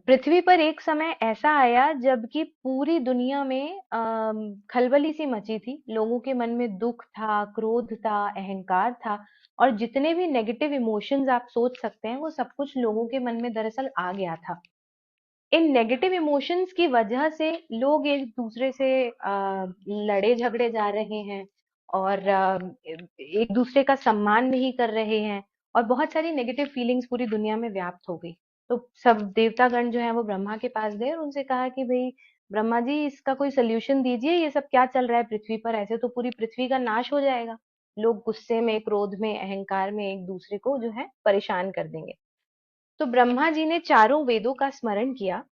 पृथ्वी पर एक समय ऐसा आया जबकि पूरी दुनिया में खलबली सी मची थी, लोगों के मन में दुख था, क्रोध था, अहंकार था और जितने भी नेगेटिव इमोशंस आप सोच सकते हैं वो सब कुछ लोगों के मन में दरअसल आ गया था। इन नेगेटिव इमोशंस की वजह से लोग एक दूसरे से लड़े झगड़े जा रहे हैं और एक दूसरे का सम्मान नहीं कर रहे हैं और बहुत सारी नेगेटिव फीलिंग्स पूरी दुनिया में व्याप्त हो गई। तो सब देवतागण जो है वो ब्रह्मा के पास गए और उनसे कहा कि भाई ब्रह्मा जी, इसका कोई सोल्यूशन दीजिए, ये सब क्या चल रहा है पृथ्वी पर, ऐसे तो पूरी पृथ्वी का नाश हो जाएगा, लोग गुस्से में, क्रोध में, अहंकार में एक दूसरे को जो है परेशान कर देंगे। तो ब्रह्मा जी ने चारों वेदों का स्मरण किया,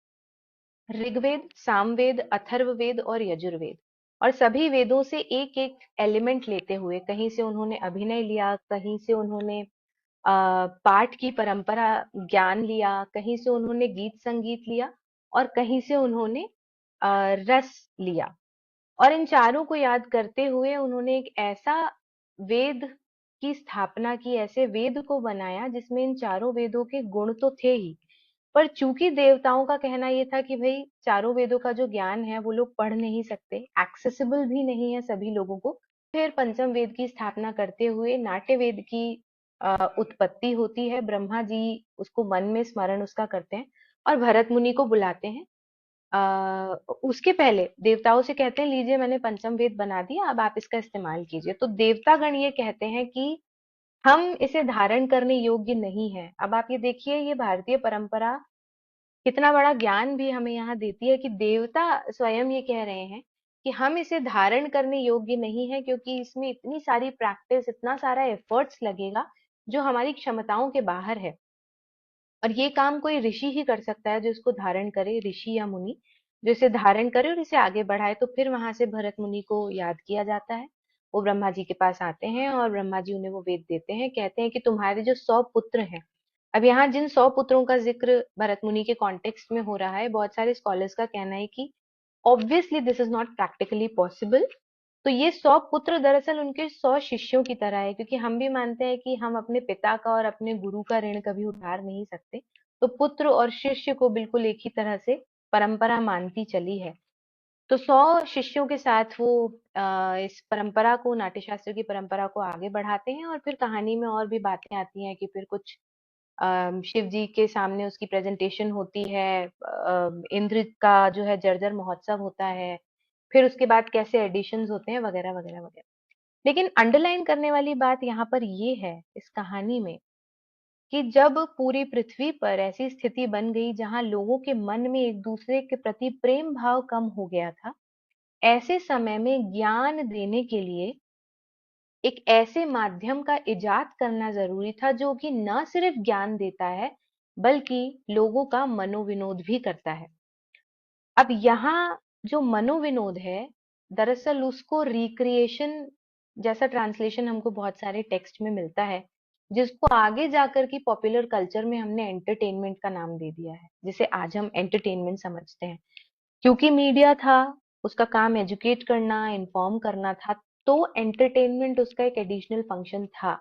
ऋग्वेद, सामवेद, अथर्ववेद और यजुर्वेद, और सभी वेदों से एक एक एलिमेंट लेते हुए कहीं से उन्होंने अभिनय लिया, कहीं से उन्होंने पाठ की परंपरा ज्ञान लिया, कहीं से उन्होंने गीत संगीत लिया और कहीं से उन्होंने रस लिया। और इन चारों को याद करते हुए उन्होंने एक ऐसा वेद की स्थापना की, ऐसे वेद को बनाया जिसमें इन चारों वेदों के गुण तो थे ही, पर चूंकि देवताओं का कहना ये था कि भाई चारों वेदों का जो ज्ञान है वो लोग पढ़ नहीं सकते, एक्सेसिबल भी नहीं है सभी लोगों को, फिर पंचम वेद की स्थापना करते हुए नाट्य वेद की उत्पत्ति होती है। ब्रह्मा जी उसको मन में स्मरण उसका करते हैं और भरत मुनि को बुलाते हैं। उसके पहले देवताओं से कहते हैं लीजिए मैंने पंचम वेद बना दिया, अब आप इसका इस्तेमाल कीजिए। तो देवतागण ये कहते हैं कि हम इसे धारण करने योग्य नहीं है। अब आप ये देखिए, ये भारतीय परंपरा कितना बड़ा ज्ञान भी हमें यहाँ देती है कि देवता स्वयं ये कह रहे हैं कि हम इसे धारण करने योग्य नहीं है, क्योंकि इसमें इतनी सारी प्रैक्टिस, इतना सारा एफर्ट्स लगेगा जो हमारी क्षमताओं के बाहर है। और ये काम कोई ऋषि ही कर सकता है जो इसको धारण करे, ऋषि या मुनि जो इसे धारण करे और इसे आगे बढ़ाए। तो फिर वहां से भरत मुनि को याद किया जाता है। वो ब्रह्मा जी के पास आते हैं और ब्रह्मा जी उन्हें वो वेद देते हैं, कहते हैं कि तुम्हारे जो 100 पुत्र हैं। अब यहाँ जिन 100 पुत्रों का जिक्र भरत मुनि के कॉन्टेक्स्ट में हो रहा है, बहुत सारे स्कॉलर्स का कहना है कि obviously this is not practically possible. तो ये 100 पुत्र दरअसल उनके 100 शिष्यों की तरह है, क्योंकि हम भी मानते हैं कि हम अपने पिता का और अपने गुरु का ऋण कभी उतार नहीं सकते। तो पुत्र और शिष्य को बिल्कुल एक ही तरह से परंपरा मानती चली है। तो 100 शिष्यों के साथ वो इस परंपरा को, नाट्यशास्त्र की परंपरा को आगे बढ़ाते हैं। और फिर कहानी में और भी बातें आती हैं कि फिर कुछ शिव जी के सामने उसकी प्रेजेंटेशन होती है, इंद्र का जो है जर्जर महोत्सव होता है, फिर उसके बाद कैसे एडिशंस होते हैं वगैरह वगैरह वगैरह। लेकिन अंडरलाइन करने वाली बात यहाँ पर ये है इस कहानी में कि जब पूरी पृथ्वी पर ऐसी स्थिति बन गई जहां लोगों के मन में एक दूसरे के प्रति प्रेम भाव कम हो गया था, ऐसे समय में ज्ञान देने के लिए एक ऐसे माध्यम का इजाद करना जरूरी था जो कि न सिर्फ ज्ञान देता है बल्कि लोगों का मनोविनोद भी करता है। अब यहाँ जो मनोविनोद है, दरअसल उसको रिक्रिएशन जैसा ट्रांसलेशन हमको बहुत सारे टेक्स्ट में मिलता है, जिसको आगे जाकर की पॉपुलर कल्चर में हमने एंटरटेनमेंट का नाम दे दिया है, जिसे आज हम एंटरटेनमेंट समझते हैं। क्योंकि मीडिया था, उसका काम एजुकेट करना, इन्फॉर्म करना था, तो एंटरटेनमेंट उसका एक एडिशनल फंक्शन था।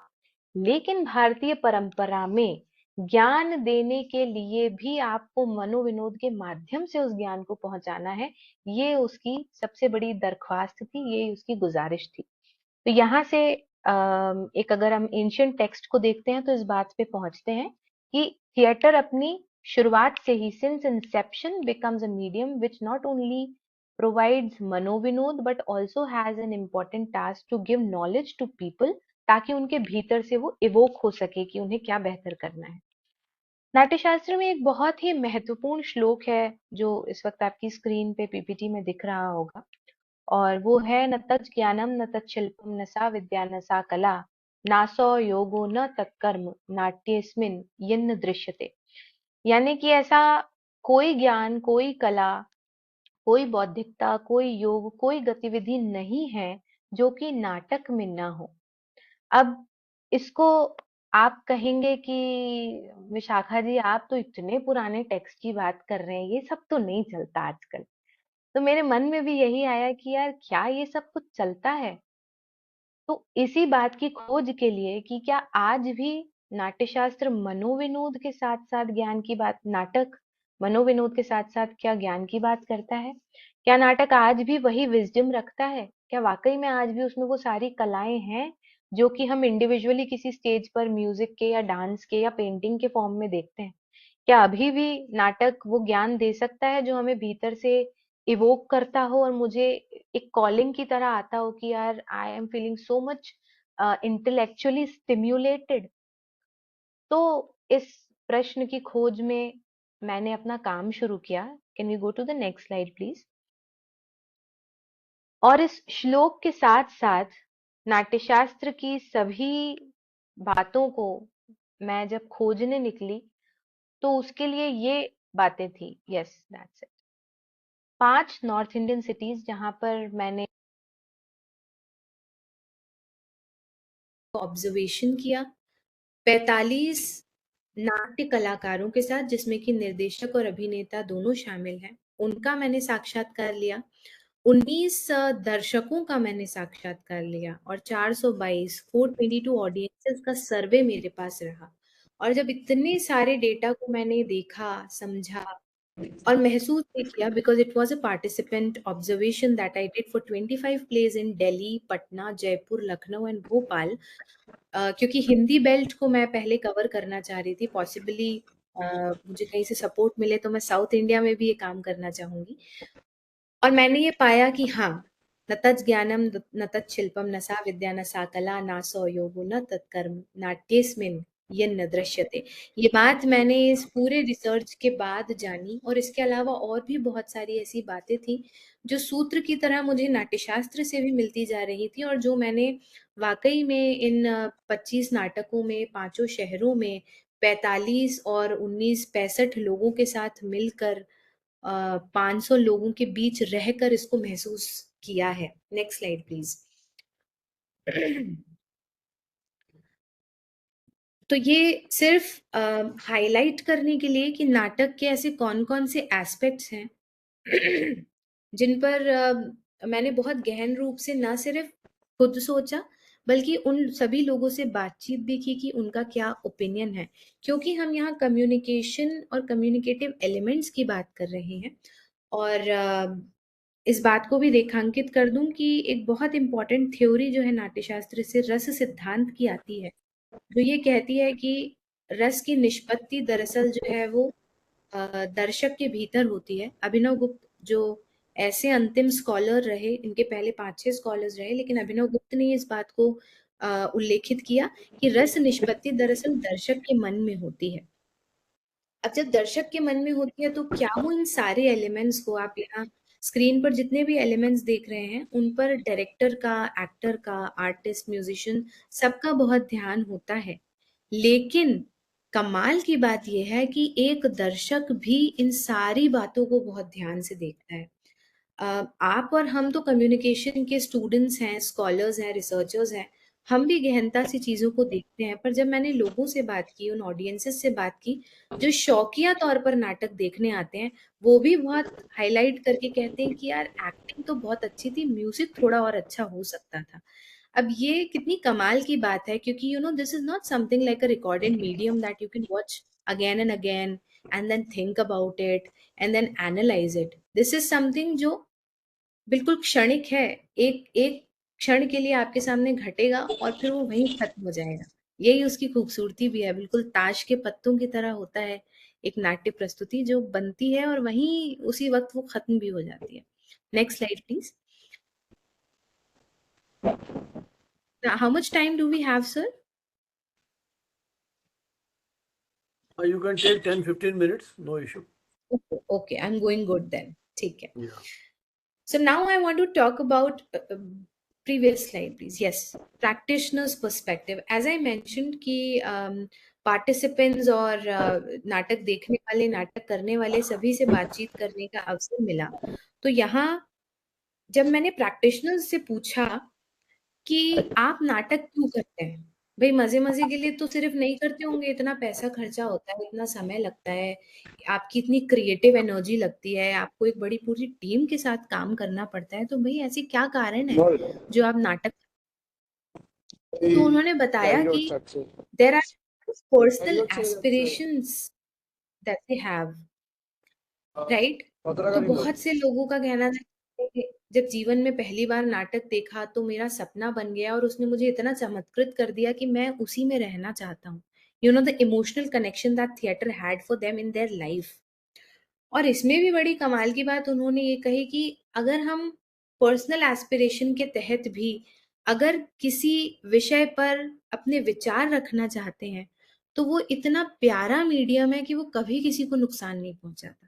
लेकिन भारतीय परंपरा में ज्ञान देने के लिए भी आपको मनोविनोद के माध्यम से उस ज्ञान को पहुंचाना है, ये उसकी सबसे बड़ी दरख्वास्त थी, ये उसकी गुजारिश थी। तो यहाँ से एक अगर हम एंशियंट टेक्स्ट को देखते हैं तो इस बात पे पहुंचते हैं कि थिएटर अपनी शुरुआत से ही, since inception, becomes a medium which not only provides मनोविनोद but also has an important task to give knowledge to people, ताकि उनके भीतर से वो इवोक हो सके कि उन्हें क्या बेहतर करना है। नाट्यशास्त्र में एक बहुत ही महत्वपूर्ण श्लोक है जो इस वक्त आपकी स्क्रीन पे पीपीटी में दिख रहा होगा, और वो है न तत् ज्ञानम न तत्शिल्पम न सा विद्या न सा कला नासो योगो न तत्कर्म नाट्यस्मिन् यन्न दृश्यते। यानी कि ऐसा कोई ज्ञान, कोई कला, कोई बौद्धिकता, कोई योग, कोई गतिविधि नहीं है जो कि नाटक में ना हो। अब इसको आप कहेंगे कि विशाखा जी आप तो इतने पुराने टेक्स्ट की बात कर रहे हैं, ये सब तो नहीं चलता आजकल। तो मेरे मन में भी यही आया कि यार क्या ये सब कुछ चलता है? तो इसी बात की खोज के लिए कि क्या आज भी नाट्यशास्त्र मनोविनोद के साथ साथ ज्ञान की बात, नाटक मनोविनोद के साथ साथ क्या ज्ञान की बात करता है? क्या नाटक आज भी वही विजडम रखता है? क्या वाकई में आज भी उसमें वो सारी कलाएं हैं जो कि हम इंडिविजुअली किसी स्टेज पर म्यूजिक के या डांस के या पेंटिंग के फॉर्म में देखते हैं? क्या अभी भी नाटक वो ज्ञान दे सकता है जो हमें भीतर से इवोक करता हो और मुझे एक कॉलिंग की तरह आता हो कि यार I am feeling so much intellectually stimulated? तो इस प्रश्न की खोज में मैंने अपना काम शुरू किया। Can we go to the next slide please? और इस श्लोक के साथ साथ नाट्यशास्त्र की सभी बातों को मैं जब खोजने निकली तो उसके लिए ये बातें थी। Yes, that's it. 5 north Indian cities जहां पर मैंने ऑब्जर्वेशन किया, 45 नाट्य कलाकारों के साथ, जिसमें कि निर्देशक और अभिनेता दोनों शामिल हैं, उनका मैंने साक्षात्कार लिया। 19 दर्शकों का मैंने साक्षात्कार लिया और 422 ऑडियंसेस का सर्वे मेरे पास रहा। और जब इतने सारे डेटा को मैंने देखा, समझा और महसूस भी किया, because it was a participant observation that I did for 25 places in Delhi, Patna, Jaipur, Lucknow and Bhopal. क्योंकि हिंदी बेल्ट को मैं पहले कवर करना चाह रही थी, पॉसिबली मुझे कहीं से सपोर्ट मिले तो मैं साउथ इंडिया में भी ये काम करना चाहूंगी। और मैंने ये पाया कि हाँ, न तत् ज्ञानम न तत् शिल्पम न सा विद्या न सा कला नासो योगो न तत्कर्म नाट्येस्मिन् यन्न दृश्यते। ये बात मैंने इस पूरे रिसर्च के बाद जानी, और इसके अलावा और भी बहुत सारी ऐसी बातें थी जो सूत्र की तरह मुझे नाट्यशास्त्र से भी मिलती जा रही थी, और जो मैंने वाकई में इन 25 नाटकों में 5 शहरों में 45 और 19 65 लोगों के साथ मिलकर 500 लोगों के बीच रहकर इसको महसूस किया है। Next slide please. तो ये सिर्फ हाईलाइट करने के लिए कि नाटक के ऐसे कौन कौन से एस्पेक्ट्स हैं जिन पर मैंने बहुत गहन रूप से ना सिर्फ खुद सोचा, बल्कि उन सभी लोगों से बातचीत भी की कि उनका क्या ओपिनियन है, क्योंकि हम यहाँ कम्युनिकेशन और कम्युनिकेटिव एलिमेंट्स की बात कर रहे हैं। और इस बात को भी रेखांकित कर दूं कि एक बहुत इंपॉर्टेंट थ्योरी जो है नाट्यशास्त्र से, रस सिद्धांत की आती है, जो ये कहती है कि रस की निष्पत्ति दरअसल जो है वो दर्शक के भीतर होती है। अभिनव गुप्त जो ऐसे अंतिम स्कॉलर रहे, इनके पहले 5-6 स्कॉलर्स रहे, लेकिन अभिनव गुप्त ने इस बात को उल्लेखित किया कि रस निष्पत्ति दरअसल दर्शक के मन में होती है। अब जब दर्शक के मन में होती है तो क्या वो इन सारे एलिमेंट्स को, आप यहाँ स्क्रीन पर जितने भी एलिमेंट्स देख रहे हैं उन पर डायरेक्टर का, एक्टर का, आर्टिस्ट, म्यूजिशियन, सबका बहुत ध्यान होता है। लेकिन कमाल की बात यह है कि एक दर्शक भी इन सारी बातों को बहुत ध्यान से देखता है। आप और हम तो कम्युनिकेशन के स्टूडेंट्स हैं, स्कॉलर्स हैं, रिसर्चर्स हैं, हम भी गहनता से चीजों को देखते हैं। पर जब मैंने लोगों से बात की, उन ऑडियंसेस से बात की जो शौकिया तौर पर नाटक देखने आते हैं, वो भी बहुत हाईलाइट करके कहते हैं कि यार एक्टिंग तो बहुत अच्छी थी, म्यूजिक थोड़ा और अच्छा हो सकता था। अब ये कितनी कमाल की बात है, क्योंकि this is not something like a recorded medium that you can watch again and again and then think about it and then analyse it. This is something जो बिल्कुल क्षणिक है, एक एक क्षण के लिए आपके सामने घटेगा और फिर वो वहीं खत्म हो जाएगा। यही उसकी खूबसूरती भी है, बिल्कुल ताश के पत्तों की तरह होता है एक नाट्य प्रस्तुति, जो बनती है और वहीं उसी वक्त वो खत्म भी हो जाती है। Next slide please. How much time do we have sir? You can take 10-15 minutes, no issue. Okay, I'm going good then. ठीक है. Yeah. So now I want to talk about previous slide, please. Yes, practitioner's perspective. As I mentioned कि participants और नाटक देखने वाले, नाटक करने वाले सभी से बातचीत करने का अवसर मिला। तो यहाँ जब मैंने प्रैक्टिशनर्स से पूछा कि आप नाटक क्यों करते हैं, भाई मजे मजे के लिए तो सिर्फ नहीं करते होंगे, इतना पैसा खर्चा होता है, इतना समय लगता है, आपकी इतनी क्रिएटिव एनर्जी लगती है, आपको एक बड़ी पूरी टीम के साथ काम करना पड़ता है, तो भाई ऐसी क्या कारण है जो आप नाटक। तो उन्होंने बताया कि there are personal aspirations that they have, right. तो बहुत से लोगों का कहना था कि जब जीवन में पहली बार नाटक देखा तो मेरा सपना बन गया और उसने मुझे इतना चमत्कृत कर दिया कि मैं उसी में रहना चाहता हूँ। The emotional connection that theatre had for them in their life. और इसमें भी बड़ी कमाल की बात उन्होंने ये कही कि अगर हम पर्सनल एस्पिरेशन के तहत भी अगर किसी विषय पर अपने विचार रखना चाहते हैं तो वो इतना प्यारा मीडियम है कि वो कभी किसी को नुकसान नहीं पहुंचाता।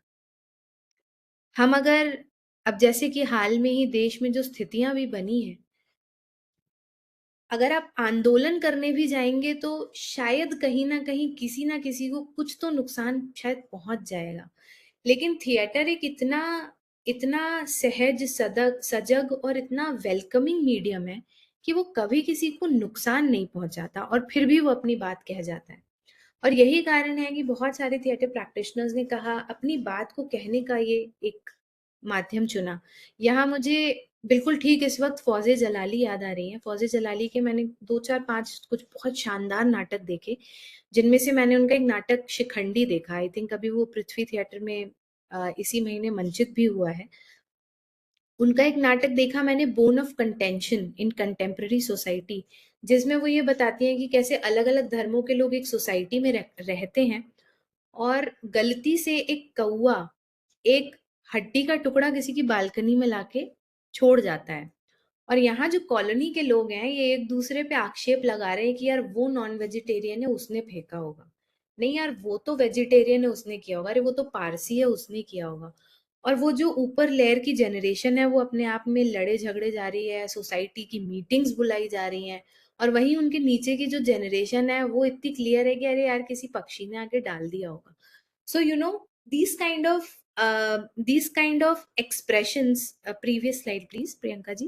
हम अगर अब जैसे कि हाल में ही देश में जो स्थितियां भी बनी हैं, अगर आप आंदोलन करने भी जाएंगे तो शायद कहीं ना कहीं किसी ना किसी को कुछ तो नुकसान शायद पहुंच जाएगा। लेकिन थिएटर एक इतना इतना सहज, सजग और इतना वेलकमिंग मीडियम है कि वो कभी किसी को नुकसान नहीं पहुंचाता और फिर भी वो अपनी बात कह जाता है। और यही कारण है कि बहुत सारे थिएटर प्रैक्टिशनर्स ने कहा अपनी बात को कहने का ये एक माध्यम चुना। यहाँ मुझे बिल्कुल ठीक इस वक्त फौजे जलाली याद आ रही है। फौजे जलाली के मैंने 2 4 5 कुछ बहुत शानदार नाटक देखे, जिनमें से मैंने उनका एक नाटक शिखंडी देखा। आई थिंक अभी वो पृथ्वी थिएटर में इसी महीने मंचित भी हुआ है। उनका एक नाटक देखा मैंने, bone of contention in contemporary society, जिसमें वो ये बताती हैं कि कैसे अलग अलग धर्मों के लोग एक सोसाइटी में रहते हैं और गलती से एक कौआ एक हड्डी का टुकड़ा किसी की बालकनी में लाके छोड़ जाता है। और यहाँ जो कॉलोनी के लोग हैं ये एक दूसरे पे आक्षेप लगा रहे हैं कि यार वो नॉन वेजिटेरियन है उसने फेंका होगा, नहीं यार वो तो वेजिटेरियन है उसने किया होगा, अरे वो तो पारसी है उसने किया होगा। और वो जो ऊपर लेयर की जनरेशन है वो अपने आप में लड़े झगड़े जा रही है, सोसाइटी की मीटिंग्स बुलाई जा रही हैं, और वहीं उनके नीचे की जो जनरेशन है वो इतनी क्लियर है कि अरे यार किसी पक्षी ने आके डाल दिया होगा। So you know these kind of expressions. Previous slide, please, Priyanka ji.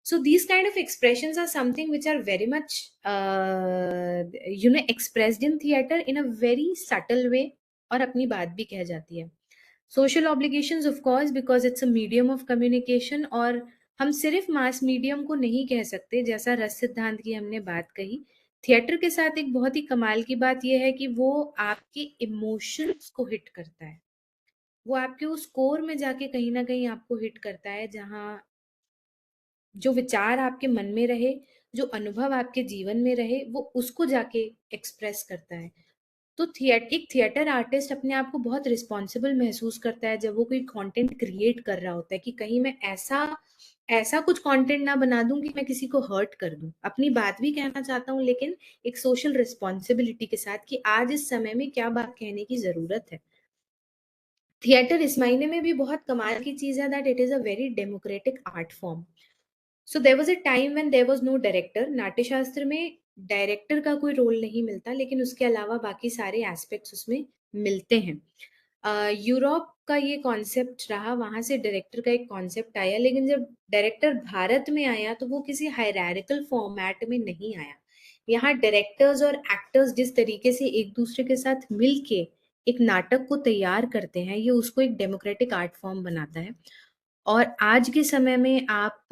So these kind of expressions are something which are very much expressed in theater in a very subtle way, और अपनी बात भी कह जाती है. Social obligations of course because it's a medium of communication, और हम सिर्फ मास मीडियम को नहीं कह सकते, जैसा रस सिद्धांत की हमने बात कही। थिएटर के साथ एक बहुत ही कमाल की बात यह है कि वो आपके इमोशंस को हिट करता है, वो आपके उस कोर में जाके कहीं ना कहीं आपको हिट करता है, जहाँ जो विचार आपके मन में रहे, जो अनुभव आपके जीवन में रहे, वो उसको जाके एक्सप्रेस करता है। तो एक थिएटर आर्टिस्ट अपने आप को बहुत रिस्पॉन्सिबल महसूस करता है जब वो कोई कंटेंट क्रिएट कर रहा होता है कि कहीं मैं ऐसा कुछ कंटेंट ना बना दूं कि मैं किसी को हर्ट कर दूं। अपनी बात भी कहना चाहता हूं लेकिन एक सोशल रिस्पॉन्सिबिलिटी के साथ कि आज इस समय में क्या बात कहने की जरूरत है। थिएटर इस महीने में भी बहुत कमाल की चीज है that it is a very democratic art form. So there was a time when there was no director. Natyashastra में डायरेक्टर का कोई रोल नहीं मिलता, लेकिन उसके अलावा बाकी सारे एस्पेक्ट्स उसमें मिलते हैं। यूरोप का ये कॉन्सेप्ट रहा, वहां से डायरेक्टर का एक कॉन्सेप्ट आया, लेकिन जब डायरेक्टर भारत में आया तो वो किसी हायरार्किकल फॉर्मेट में नहीं आया। यहाँ डायरेक्टर्स और एक्टर्स जिस तरीके से एक दूसरे के साथ मिलके एक नाटक को तैयार करते हैं, ये उसको एक डेमोक्रेटिक आर्ट फॉर्म बनाता है। और आज के समय में आप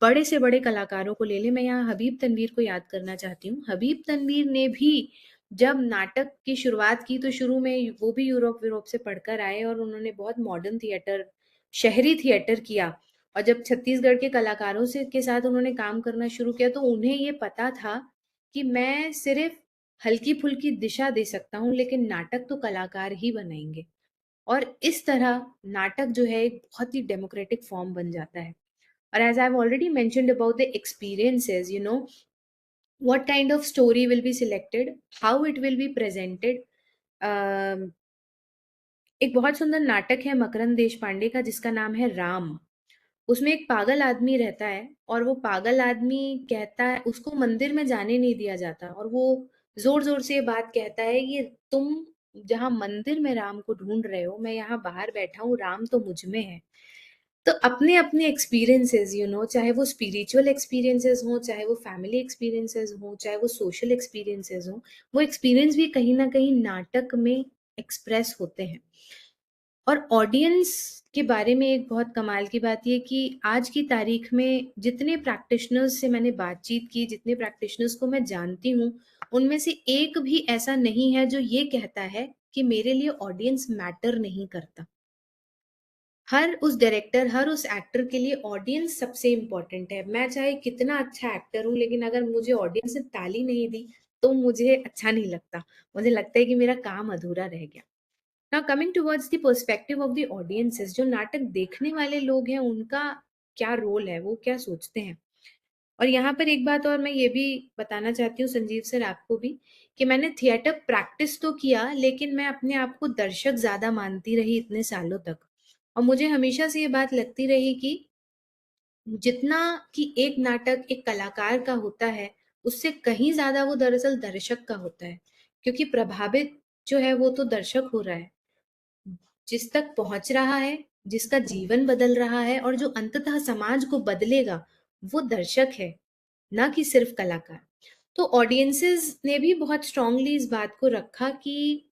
बड़े से बड़े कलाकारों को ले लें, मैं यहाँ हबीब तनवीर को याद करना चाहती हूँ। हबीब तनवीर ने भी जब नाटक की शुरुआत की तो शुरू में वो भी यूरोप से पढ़कर आए और उन्होंने बहुत मॉडर्न थिएटर, शहरी थिएटर किया। और जब छत्तीसगढ़ के कलाकारों से के साथ उन्होंने काम करना शुरू किया तो उन्हें ये पता था कि मैं सिर्फ हल्की फुल्की दिशा दे सकता हूँ, लेकिन नाटक तो कलाकार ही बनाएंगे। और इस तरह नाटक जो है एक बहुत ही डेमोक्रेटिक फॉर्म बन जाता है। और as I have already mentioned about the experiences, you know what kind of story will be selected, how it will be presented. एक बहुत सुंदर नाटक है मकरंद देशपांडे का जिसका नाम है राम। उसमें एक पागल आदमी रहता है और वो पागल आदमी कहता है, उसको मंदिर में जाने नहीं दिया जाता, और वो जोर जोर से ये बात कहता है कि तुम जहाँ मंदिर में राम को ढूंढ रहे हो, मैं यहाँ बाहर बैठा हूँ, राम तो मुझ में है। तो अपने अपने एक्सपीरियंसेस, यू नो, चाहे वो स्पिरिचुअल एक्सपीरियंसेस हो, चाहे वो फैमिली एक्सपीरियंसेस हो, चाहे वो सोशल एक्सपीरियंसेस हो, वो एक्सपीरियंस भी कहीं ना कहीं नाटक में एक्सप्रेस होते हैं। और ऑडियंस के बारे में एक बहुत कमाल की बात ये कि आज की तारीख में जितने प्रैक्टिशनर्स से मैंने बातचीत की, जितने प्रैक्टिशनर्स को मैं जानती हूँ, उनमें से एक भी ऐसा नहीं है जो ये कहता है कि मेरे लिए ऑडियंस मैटर नहीं करता। हर उस डायरेक्टर, हर उस एक्टर के लिए ऑडियंस सबसे इम्पोर्टेंट है। मैं चाहे कितना अच्छा एक्टर हूँ, लेकिन अगर मुझे ऑडियंस ने ताली नहीं दी तो मुझे अच्छा नहीं लगता, मुझे लगता है कि मेरा काम अधूरा रह गया। Now coming towards the perspective of the audiences, जो नाटक देखने वाले लोग हैं उनका क्या रोल है, वो क्या सोचते हैं। और यहाँ पर एक बात और मैं ये भी बताना चाहती हूँ संजीव सर आपको भी, कि मैंने थिएटर प्रैक्टिस तो किया लेकिन मैं अपने आप को दर्शक ज्यादा मानती रही इतने सालों तक। और मुझे हमेशा से ये बात लगती रही कि जितना कि एक नाटक एक कलाकार का होता है, उससे कहीं ज्यादा वो दरअसल दर्शक का होता है, क्योंकि प्रभावित जो है वो तो दर्शक हो रहा है, जिस तक पहुंच रहा है, जिसका जीवन बदल रहा है और जो अंततः समाज को बदलेगा वो दर्शक है, ना कि सिर्फ कलाकार। तो ऑडियंसेस ने भी बहुत स्ट्रांगली इस बात को रखा कि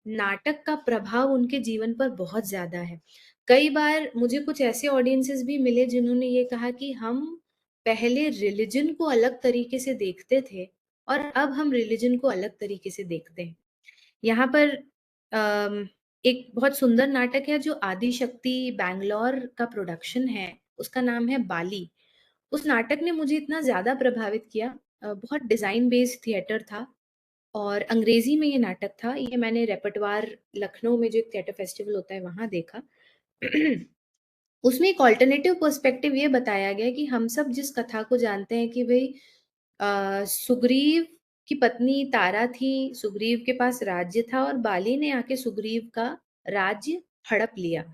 नाटक का प्रभाव उनके जीवन पर बहुत ज्यादा है। कई बार मुझे कुछ ऐसे ऑडियंसेस भी मिले जिन्होंने ये कहा कि हम पहले रिलीजन को अलग तरीके से देखते थे और अब हम रिलीजन को अलग तरीके से देखते हैं। यहाँ पर एक बहुत सुंदर नाटक है जो आदि शक्ति बैंगलोर का प्रोडक्शन है, उसका नाम है बाली। उस नाटक ने मुझे इतना ज्यादा प्रभावित किया। बहुत डिजाइन बेस्ड थिएटर था और अंग्रेजी में ये नाटक था। ये मैंने रेpertoire लखनऊ में जो एक थिएटर फेस्टिवल होता है वहां देखा। उसमें एक ऑल्टरनेटिव पर्सपेक्टिव ये बताया गया कि हम सब जिस कथा को जानते हैं कि भाई सुग्रीव की पत्नी तारा थी, सुग्रीव के पास राज्य था और बाली ने आके सुग्रीव का राज्य हड़प लिया।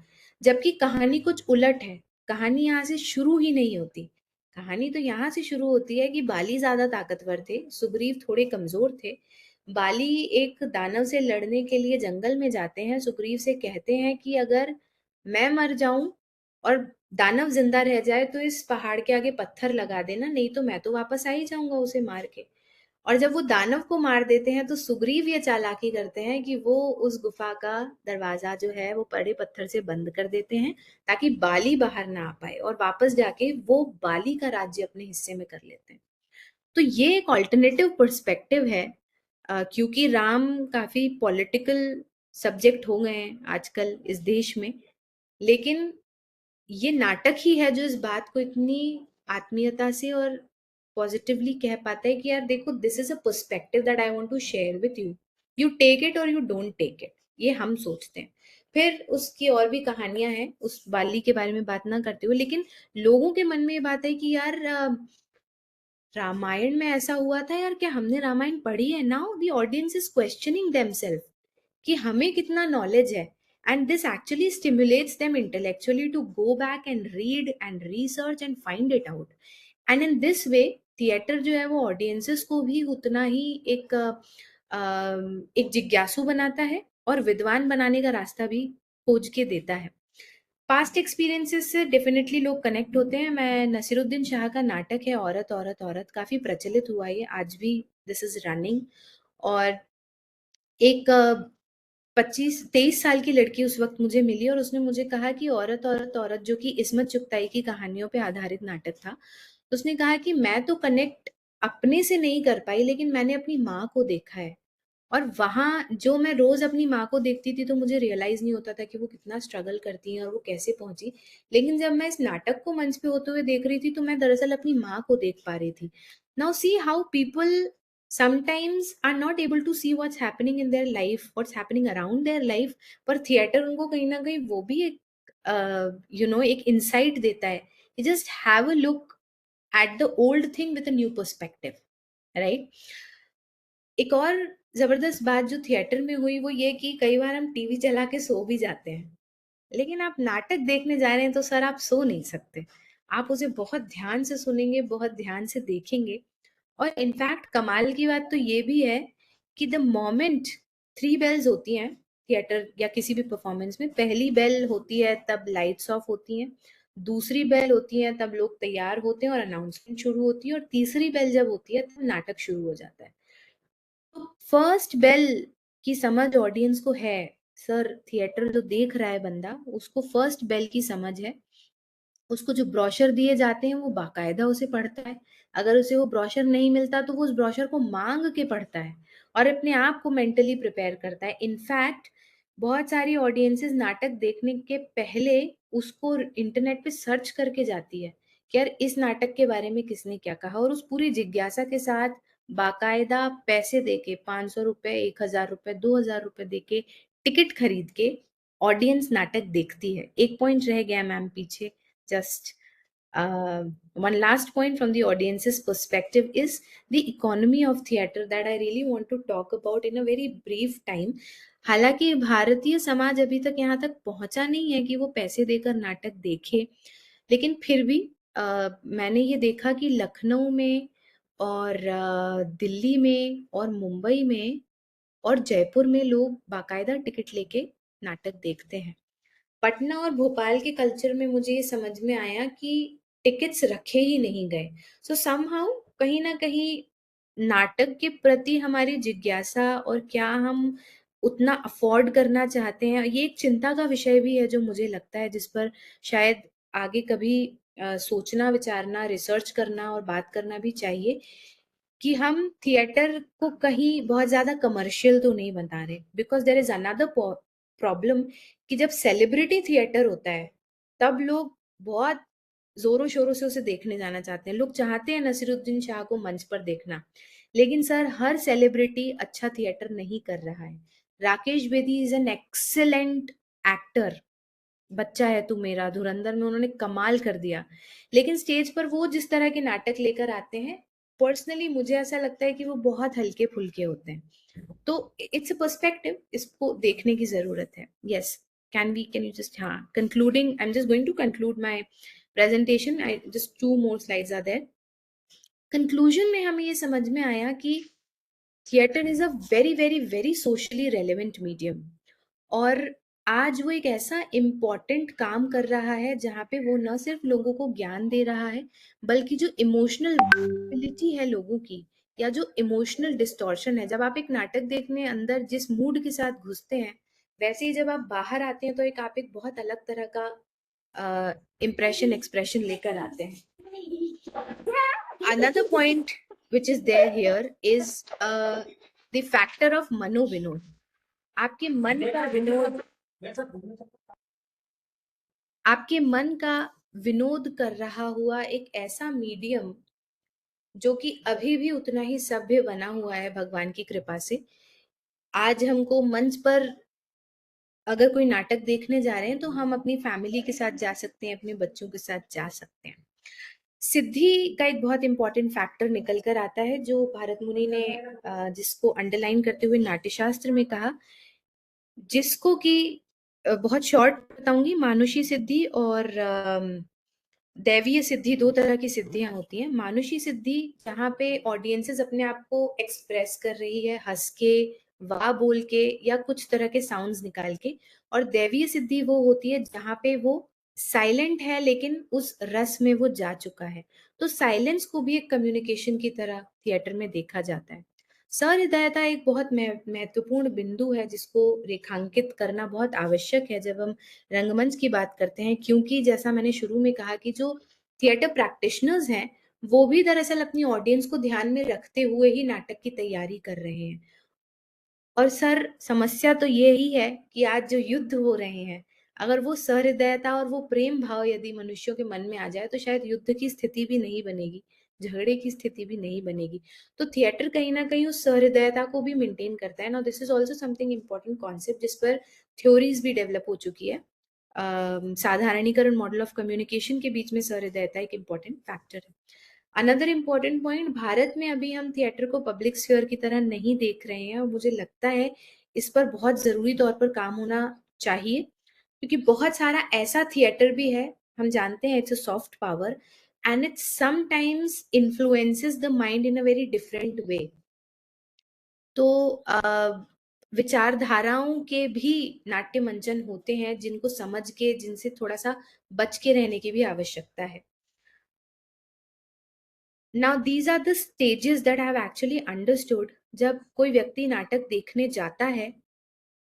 जबकि कहानी कुछ उलट है, कहानी यहाँ से शुरू ही नहीं होती। कहानी तो यहाँ से शुरू होती है कि बाली ज्यादा ताकतवर थे, सुग्रीव थोड़े कमजोर थे। बाली एक दानव से लड़ने के लिए जंगल में जाते हैं, सुग्रीव से कहते हैं कि अगर मैं मर जाऊं और दानव जिंदा रह जाए तो इस पहाड़ के आगे पत्थर लगा देना, नहीं तो मैं तो वापस आ ही जाऊंगा उसे मार के। और जब वो दानव को मार देते हैं तो सुग्रीव ये चालाकी करते हैं कि वो उस गुफा का दरवाजा जो है वो बड़े पत्थर से बंद कर देते हैं ताकि बाली बाहर ना आ पाए, और वापस जाके वो बाली का राज्य अपने हिस्से में कर लेते हैं। तो ये एक ऑल्टरनेटिव पर्सपेक्टिव है। क्योंकि राम काफी पॉलिटिकल सब्जेक्ट हो गए हैं आजकल इस देश में, लेकिन ये नाटक ही है जो इस बात को इतनी आत्मीयता से और पॉजिटिवली कह पाता है कि यार देखो, this is a perspective that I want to share with you, you take it और यू डोंट टेक इट, ये हम सोचते हैं। फिर उसकी और भी कहानियां हैं, उस बाली के बारे में बात ना करते हुए, लेकिन लोगों के मन में ये बात है कि यार रामायण में ऐसा हुआ था यार, क्या हमने रामायण पढ़ी है? Now the audience is questioning themselves कि हमें कितना नॉलेज है, and this actually stimulates them intellectually to go back and read and research and find it out, and in this way theatre जो है वो ऑडियंसेस को भी उतना ही एक जिज्ञासु बनाता है और विद्वान बनाने का रास्ता भी खोज के देता है। पास्ट एक्सपीरियंसेस से डेफिनेटली लोग कनेक्ट होते हैं। मैं नसीरुद्दीन शाह का नाटक है औरत औरत औरत, काफी प्रचलित हुआ है, आज भी दिस इज रनिंग। और एक 25-23 साल की लड़की उस वक्त मुझे मिली और उसने मुझे कहा कि औरत औरत औरत, जो कि इस्मत चुगताई की कहानियों पे आधारित नाटक था, उसने कहा कि मैं तो कनेक्ट अपने से नहीं कर पाई, लेकिन मैंने अपनी माँ को देखा है, और वहां जो मैं रोज अपनी माँ को देखती थी तो मुझे रियलाइज नहीं होता था कि वो कितना स्ट्रगल करती हैं और वो कैसे पहुंची। लेकिन जब मैं इस नाटक को मंच पे होते हुए देख रही थी तो मैं दरअसल अपनी माँ को देख पा रही थी। Now see how people sometimes are not able to see what's happening in their life, what's happening around their life, पर थिएटर उनको कहीं ना कहीं वो भी एक एक इंसाइट देता है कि just have a look at the old thing with a new perspective, right? एक और जबरदस्त बात जो थिएटर में हुई वो ये कि कई बार हम टीवी चला के सो भी जाते हैं, लेकिन आप नाटक देखने जा रहे हैं तो सर आप सो नहीं सकते, आप उसे बहुत ध्यान से सुनेंगे, बहुत ध्यान से देखेंगे। और इनफैक्ट कमाल की बात तो ये भी है कि द मोमेंट 3 बेल्स होती हैं थिएटर या किसी भी परफॉर्मेंस में, पहली बेल होती है तब लाइट्स ऑफ होती हैं, दूसरी बेल होती है तब लोग तैयार होते हैं और अनाउंसमेंट शुरू होती है, और तीसरी बेल जब होती है तब नाटक शुरू हो जाता है। तो फर्स्ट बेल की समझ ऑडियंस को है, सर थिएटर जो देख रहा है बंदा उसको फर्स्ट बेल की समझ है, उसको जो ब्रोशर दिए जाते हैं वो बाकायदा उसे पढ़ता है, अगर उसे वो ब्रोशर नहीं मिलता तो वो उस ब्रोशर को मांग के पढ़ता है और अपने आप को मेंटली प्रिपेयर करता है। इनफैक्ट बहुत सारी ऑडियंसेस नाटक देखने के पहले उसको इंटरनेट पे सर्च करके जाती है कि यार इस नाटक के बारे में किसने क्या कहा, और उस पूरी जिज्ञासा के साथ बाकायदा पैसे देके 500 रुपए, 1000 रुपए, 2000 रुपए देके टिकट खरीद के ऑडियंस नाटक देखती है। एक पॉइंट रह गया मैम पीछे, just one last point from the audience's perspective is the economy of theatre that I really want to talk about in a very brief time. हालांकि भारतीय समाज अभी तक यहाँ तक पहुंचा नहीं है कि वो पैसे देकर नाटक देखे, लेकिन फिर भी मैंने ये देखा कि लखनऊ में और दिल्ली में और मुंबई में और जयपुर में लोग बाकायदा टिकट लेके नाटक देखते हैं। पटना और भोपाल के कल्चर में मुझे ये समझ में आया कि टिकट्स रखे ही नहीं गए। सो समहाउ कहीं ना कहीं नाटक के प्रति हमारी जिज्ञासा और क्या हम उतना अफोर्ड करना चाहते हैं। ये एक चिंता का विषय भी है जो मुझे लगता है, जिस पर शायद आगे कभी सोचना, विचारना, रिसर्च करना और बात करना भी चाहिए कि हम थिएटर को कहीं बहुत ज्यादा कमर्शियल तो नहीं बना रहे। Because there is another problem कि जब सेलिब्रिटी थिएटर होता है तब लोग बहुत जोरों शोरों से उसे देखने जाना चाहते हैं। लोग चाहते हैं नसीरुद्दीन शाह को मंच पर देखना, लेकिन सर हर सेलिब्रिटी अच्छा थिएटर नहीं कर रहा है। Rakesh Bedi is an excellent actor, बच्चा है तू मेरा, धुरंधर में उन्होंने कमाल कर दिया, लेकिन स्टेज पर वो जिस तरह के नाटक लेकर आते हैं, पर्सनली मुझे ऐसा लगता है कि वो बहुत हल्के फुल्के होते हैं। तो इट्स अ पर्सपेक्टिव, इसको देखने की जरूरत है। यस, कैन यू जस्ट, हाँ, concluding, I am just going to conclude my presentation, I just 2 more slides are there. Conclusion में हमें ये समझ में आया कि theatre is a very very very socially relevant medium, और आज वो एक ऐसा इम्पॉर्टेंट काम कर रहा है जहाँ पे वो न सिर्फ लोगों को ज्ञान दे रहा है, बल्कि जो इमोशनल एबिलिटी है लोगों की, या जो इमोशनल डिस्टॉर्शन है, जब आप एक नाटक देखने अंदर जिस मूड के साथ घुसते हैं, वैसे ही जब आप बाहर आते हैं तो आप एक बहुत अलग तरह का इम्प्रेशन, एक्सप्रेशन लेकर आते हैं। Another point which is there here is the factor of मनोविनोद। आपके मन का विनोद, आपके मन का विनोद कर रहा हुआ एक ऐसा मीडियम जो कि अभी भी उतना ही सभ्य बना हुआ है भगवान की कृपा से। आज हमको मंच पर अगर कोई नाटक देखने जा रहे हैं तो हम अपनी फैमिली के साथ जा सकते हैं, अपने बच्चों के साथ जा सकते हैं। सिद्धि का एक बहुत इंपॉर्टेंट फैक्टर निकल कर आता है जो भारत मुनि ने जिसको अंडरलाइन करते हुए नाट्यशास्त्र में कहा, जिसको कि बहुत शॉर्ट बताऊंगी, मानुषी सिद्धि और दैवीय सिद्धि, 2 तरह की सिद्धियां होती हैं। मानुषी सिद्धि जहाँ पे ऑडियंसेस अपने आप को एक्सप्रेस कर रही है हंस के, वाह बोल के, या कुछ तरह के साउंड्स निकाल के, और दैवीय सिद्धि वो होती है जहाँ पे वो साइलेंट है लेकिन उस रस में वो जा चुका है। तो साइलेंस को भी एक कम्युनिकेशन की तरह थिएटर में देखा जाता है। सहृदयता एक बहुत महत्वपूर्ण बिंदु है जिसको रेखांकित करना बहुत आवश्यक है जब हम रंगमंच की बात करते हैं, क्योंकि जैसा मैंने शुरू में कहा कि जो थिएटर प्रैक्टिशनर्स हैं वो भी दरअसल अपनी ऑडियंस को ध्यान में रखते हुए ही नाटक की तैयारी कर रहे हैं। और सर समस्या तो ये ही है कि आज जो युद्ध हो रहे हैं, अगर वो सहृदयता और वो प्रेम भाव यदि मनुष्यों के मन में आ जाए तो शायद युद्ध की स्थिति भी नहीं बनेगी, झगड़े की स्थिति भी नहीं बनेगी। तो थिएटर कहीं ना कहीं उस सहृदयता को भी मेंटेन करता है। Now this is also something important concept जिस पर थ्योरीज भी डेवलप हो चुकी है। साधारणीकरण मॉडल ऑफ कम्युनिकेशन के बीच में सहृदयता एक इम्पोर्टेंट फैक्टर है। अनदर इम्पोर्टेंट पॉइंट, भारत में अभी हम थिएटर को पब्लिक स्फीयर की तरह नहीं देख रहे हैं, और मुझे लगता है इस पर बहुत जरूरी तौर पर काम होना चाहिए, क्योंकि बहुत सारा ऐसा थिएटर भी है, हम जानते हैं it's a soft power and it sometimes influences the mind in a very different way. तो विचारधाराओं के भी नाट्य मंचन होते हैं जिनको समझ के, जिनसे थोड़ा सा बच के रहने की भी आवश्यकता है। Now these are the stages that I have actually understood। जब कोई व्यक्ति नाटक देखने जाता है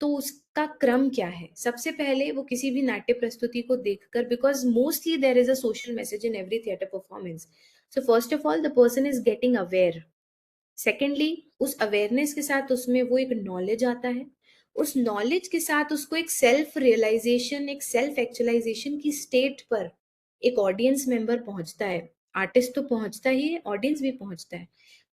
तो उसका क्रम क्या है। सबसे पहले वो किसी भी नाट्य प्रस्तुति को देखकर, because mostly there is a social message in every theatre performance, so first of all the person is getting aware. Secondly उस अवेयरनेस के साथ उसमें वो एक नॉलेज आता है, उस नॉलेज के साथ उसको एक सेल्फ रियलाइजेशन, एक सेल्फ एक्चुअलाइजेशन की स्टेट पर एक ऑडियंस मेंबर पहुंचता है। आर्टिस्ट तो पहुंचता ही है, ऑडियंस भी पहुंचता है।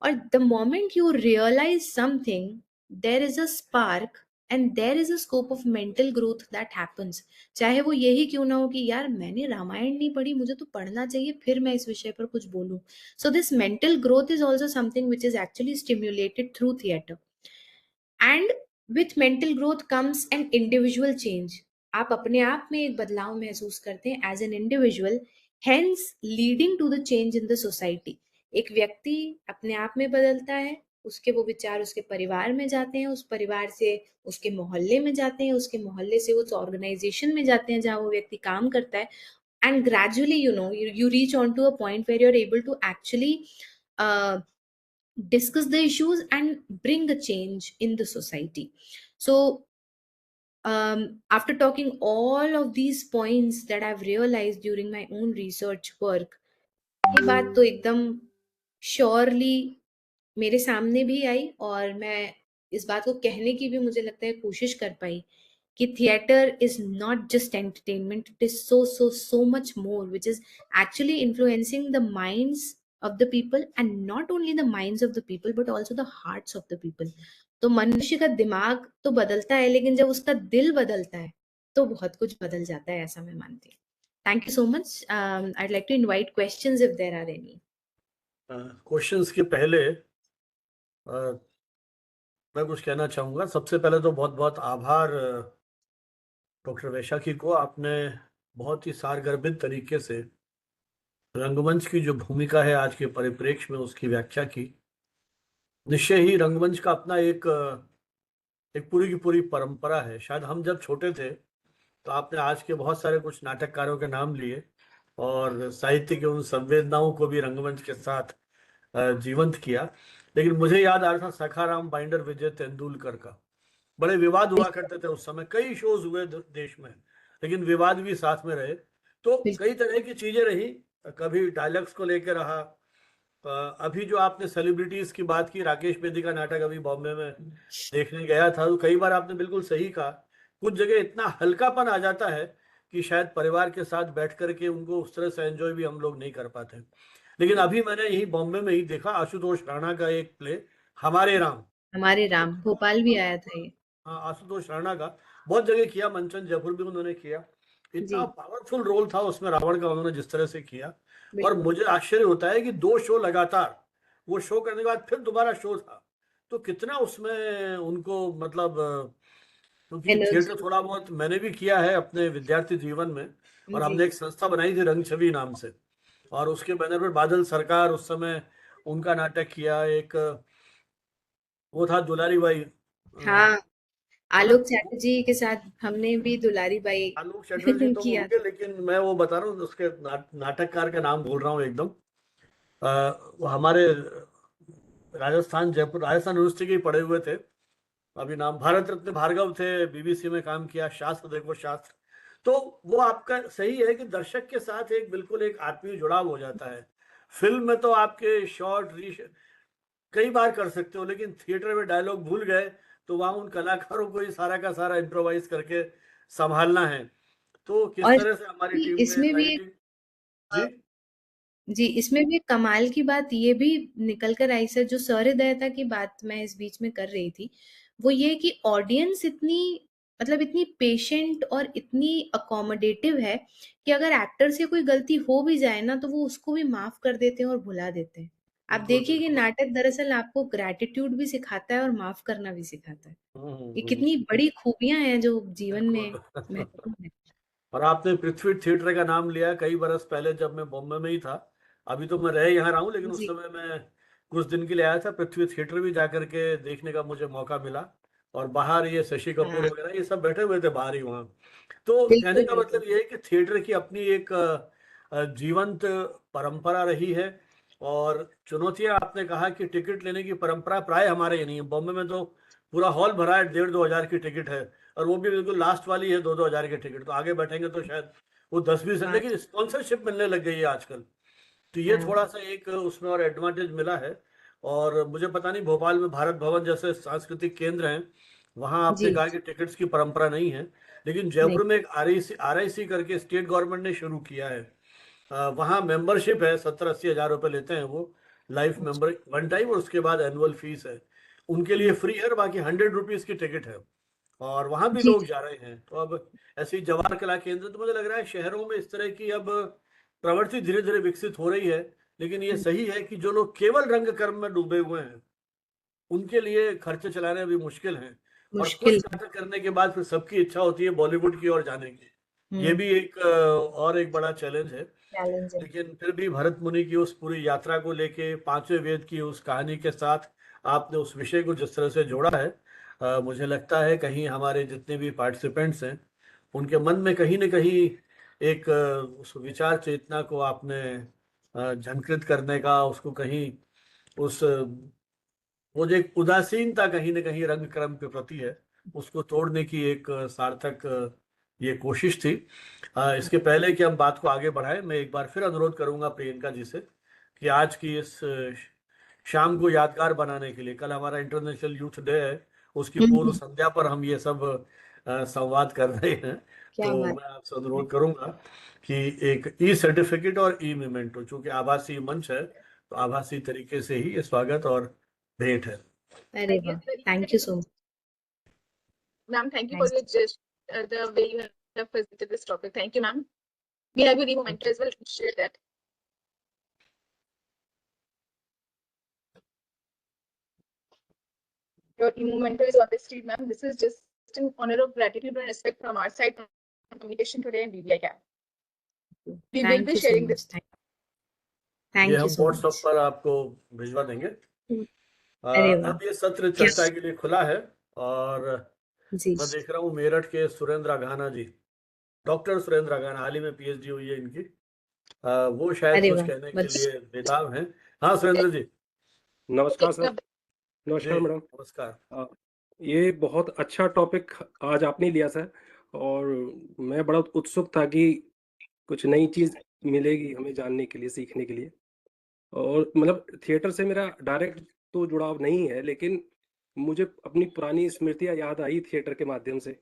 और the moment you realise something, there is a spark and there is a scope of mental growth that happens. चाहे वो यही क्यों ना हो कि यार मैंने रामायण नहीं पढ़ी, मुझे तो पढ़ना चाहिए, फिर मैं इस विषय पर कुछ बोलूं। So this mental growth is also something which is actually stimulated through theater. And with mental growth comes an individual change। आप अपने आप में एक बदलाव महसूस करते हैं as an individual, hence leading to the change in the society। एक व्यक्ति अपने आप में बदलता है, उसके वो विचार उसके परिवार में जाते हैं, उस परिवार से उसके मोहल्ले में जाते हैं, उसके मोहल्ले से उस ऑर्गेनाइजेशन में जाते हैं जहाँ वो व्यक्ति काम करता है, and gradually you reach on to a point where you're able to actually discuss the issues and bring a change in the society. So after talking all of these points that I've realized during my own research work, ये बात तो एकदम surely मेरे सामने भी आई, और मैं इस बात को कहने की भी मुझे लगता है कोशिश कर पाई कि theatre is not just entertainment, it is so much more, which is actually influencing the minds of the people, and not only the minds of the people but also the hearts of the people. तो मनुष्य का दिमाग तो बदलता है, लेकिन जब उसका दिल बदलता है तो बहुत कुछ बदल जाता है, ऐसा मैं मानती हूँ. Thank you so much. I'd like to invite questions if there are any. Questions के पहले मैं कुछ कहना चाहूँगा. सबसे पहले तो बहुत बहुत आभार डॉक्टर वैशाखी को. आपने बहुत ही सारगर्भित तरीके से रंगमंच की जो भूमिका है आज के परिप्रेक्ष्य में उसकी व्याख्या की. निश्चय ही रंगमंच का अपना एक पूरी की पूरी परंपरा है. शायद हम जब छोटे थे तो आपने आज के बहुत सारे कुछ नाटककारों के नाम लिए और साहित्य की उन संवेदनाओं को भी रंगमंच के साथ जीवंत किया. लेकिन मुझे याद आ रहा था सखाराम बाइंडर विजय तेंदुलकर का. बड़े विवाद हुआ करते थे उस समय. कई शोज हुए देश में, लेकिन विवाद भी साथ में रहे. तो कई तरह की चीजें रही. कभी डायलॉग्स को लेकर रहा. अभी जो आपने सेलिब्रिटीज की बात की, राकेश बेदी का नाटक अभी बॉम्बे में देखने गया था, तो कई बार आपने बिल्कुल सही कहा. कुछ जगह इतना हल्कापन आ जाता है कि शायद परिवार के साथ बैठ करके उनको उस तरह से एंजॉय भी हम लोग नहीं कर पाते. लेकिन अभी मैंने यही बॉम्बे में ही देखा आशुतोष राणा का एक प्ले हमारे राम, भोपाल भी आया था ये. हाँ, आशुतोष राणा का बहुत जगह किया, मंचन जयपुर भी उन्होंने किया. इतना पावरफुल रोल था उसमें रावण का उन्होंने जिस तरह से किया. और मुझे आश्चर्य होता है कि 2 शो लगातार, वो शो करने के बाद फिर दोबारा शो था, तो कितना उसमें उनको मतलब, क्योंकि थिएटर थोड़ा बहुत मैंने भी किया है अपने विद्यार्थी जीवन में. और हमने एक संस्था बनाई थी रंग छवि नाम से, और उसके बैनर पर बादल सरकार उस समय उनका नाटक किया. एक वो था दुलारी बाई. हाँ, आलोक चैटर्जी के साथ हमने भी दुलारी बाई आलोक चैटर्जी तो किया. होंगे, लेकिन मैं वो बता रहा हूँ उसके नाटककार का नाम भूल रहा हूँ एकदम. वो हमारे राजस्थान यूनिवर्सिटी के ही पढ़े हुए थे. अभी नाम भारत रत्न भार्गव थे, बीबीसी में काम किया. शास्त्र देखो शास्त्र. तो वो आपका सही है कि दर्शक के साथ एक बिल्कुल एक आत्मीय जुड़ाव हो जाता है. फिल्म में तो आपके शॉर्ट कई बार कर सकते हो, लेकिन थिएटर में डायलॉग भूल गए तो वहां उन कलाकारों को ही सारा का सारा इम्प्रोवाइज करके संभालना है. तो किस तरह से हमारी टीम इसमें भी जी, इसमें भी कमाल की बात ये भी निकल कर आई सर, जो सहृदयता की बात मैं इस बीच में कर रही थी, वो ये कि ऑडियंस इतनी इतनी पेशेंट और इतनी अकोमोडेटिव है कि अगर एक्टर से कोई गलती हो भी जाए ना, तो वो उसको भी माफ कर देते हैं और भुला देते हैं. आप देखिए कि नाटक दरअसल आपको ग्रैटिट्यूड भी सिखाता है और माफ करना भी सिखाता है. ये कितनी बड़ी खूबियां हैं जो जीवन में महत्वपूर्ण है. और आपने पृथ्वी थिएटर का नाम लिया. कई बरस पहले जब मैं बॉम्बे में ही था, अभी तो मैं रह यहाँ रहा हूँ, लेकिन उस समय मैं कुछ दिन के लिए आया था. पृथ्वी थिएटर भी जाकर के देखने का मुझे मौका मिला. और बाहर ये शशि कपूर वगैरह ये सब बैठे हुए थे बाहर ही वहाँ. तो कहने का मतलब ये है कि थिएटर की अपनी एक जीवंत परंपरा रही है. और चुनौतियां, आपने कहा कि टिकट लेने की परंपरा प्राय हमारे यहाँ नहीं है. बॉम्बे में तो पूरा हॉल भरा है, 1,500-2 हजार की टिकट है, और वो भी बिल्कुल लास्ट वाली है 2-2 हजार की टिकट. तो आगे बैठेंगे तो शायद वो 10-20 है, लेकिन स्पॉन्सरशिप मिलने लग गई है आजकल. तो ये थोड़ा सा एक उसमें और एडवांटेज मिला है. और मुझे पता नहीं, भोपाल में भारत भवन जैसे सांस्कृतिक केंद्र हैं, वहाँ आपने कहा कि टिकट्स की परंपरा नहीं है, लेकिन जयपुर में एक RIC करके स्टेट गवर्नमेंट ने शुरू किया है. वहाँ मेंबरशिप है, 70-80 हजार रुपए लेते हैं वो, लाइफ मेंबर वन टाइम, और उसके बाद एनुअल फीस है. उनके लिए फ्री है, बाकी 100 रुपीज की टिकट है. और वहां भी लोग जा रहे हैं. तो अब ऐसी जवाहर कला केंद्र, तो मुझे लग रहा है शहरों में इस तरह की अब प्रवृत्ति धीरे धीरे विकसित हो रही है. लेकिन ये सही है कि जो लोग केवल रंग कर्म में डूबे हुए हैं, उनके लिए खर्चे चलाने भी मुश्किल हैं. और कुछ नाटक करने के बाद फिर सबकी इच्छा होती है बॉलीवुड की ओर जाने की. ये भी एक और एक बड़ा चैलेंज है. लेकिन फिर भी भरत मुनि की उस पूरी यात्रा को लेके, 5वें वेद की उस कहानी के साथ आपने उस विषय को जिस तरह से जोड़ा है, मुझे लगता है कहीं हमारे जितने भी पार्टिसिपेंट्स हैं उनके मन में कहीं न कहीं एक उस विचार चेतना को आपने झंकृत करने का, उसको कहीं उस वो जो एक उदासीनता कहीं ना कहीं रंग क्रम के प्रति है, उसको तोड़ने की एक सार्थक ये कोशिश थी। इसके पहले कि हम बात को आगे बढ़ाएं, मैं एक बार फिर अनुरोध करूंगा प्रियंका जी से कि आज की इस शाम को यादगार बनाने के लिए, कल हमारा इंटरनेशनल यूथ डे है, उसकी पूर्व संध्या पर हम ये सब संवाद कर रहे हैं। क्या तो बात। मैं आपसे अनुरोध करूंगा कि एक ई सर्टिफिकेट और ई मेमेंटो, चूंकि आभासी मंच है तो आभासी तरीके से ही ये स्वागत और भेंट है। अरे वाह, thank you so much Ma'am, thank you for your just the way you have presented this topic. Thank you, ma'am. We have your e-memento as well. Share that. Your e-memento is on the street, ma'am. This is just in honor of gratitude and respect from our side on communication today and BBI Camp. We will be sharing this. Thank ये you हम so WhatsApp much. पर आपको भिजवा देंगे। अरे वाह। अब ये सत्र चर्चा के लिए खुला है और जी मैं देख रहा हूँ मेरठ के सुरेंद्र अघाना जी, डॉक्टर सुरेंद्र अघाना, हाल ही में पीएचडी हुई है इनकी। वो शायद अरे कुछ वाह, कहने के बस लिए बेताब हैं। हाँ सुरेंद्र जी। नमस्कार सर। नमस्कार जी, मैडम। नमस्कार। ये बहुत अच्छा टॉपिक आज आपने लिया सर, और मैं बड़ा उत्सुक था कि कुछ नई चीज़ मिलेगी हमें जानने के लिए, सीखने के लिए। और मतलब थिएटर से मेरा डायरेक्ट तो जुड़ाव नहीं है, लेकिन मुझे अपनी पुरानी स्मृतियाँ याद आई थिएटर के माध्यम से।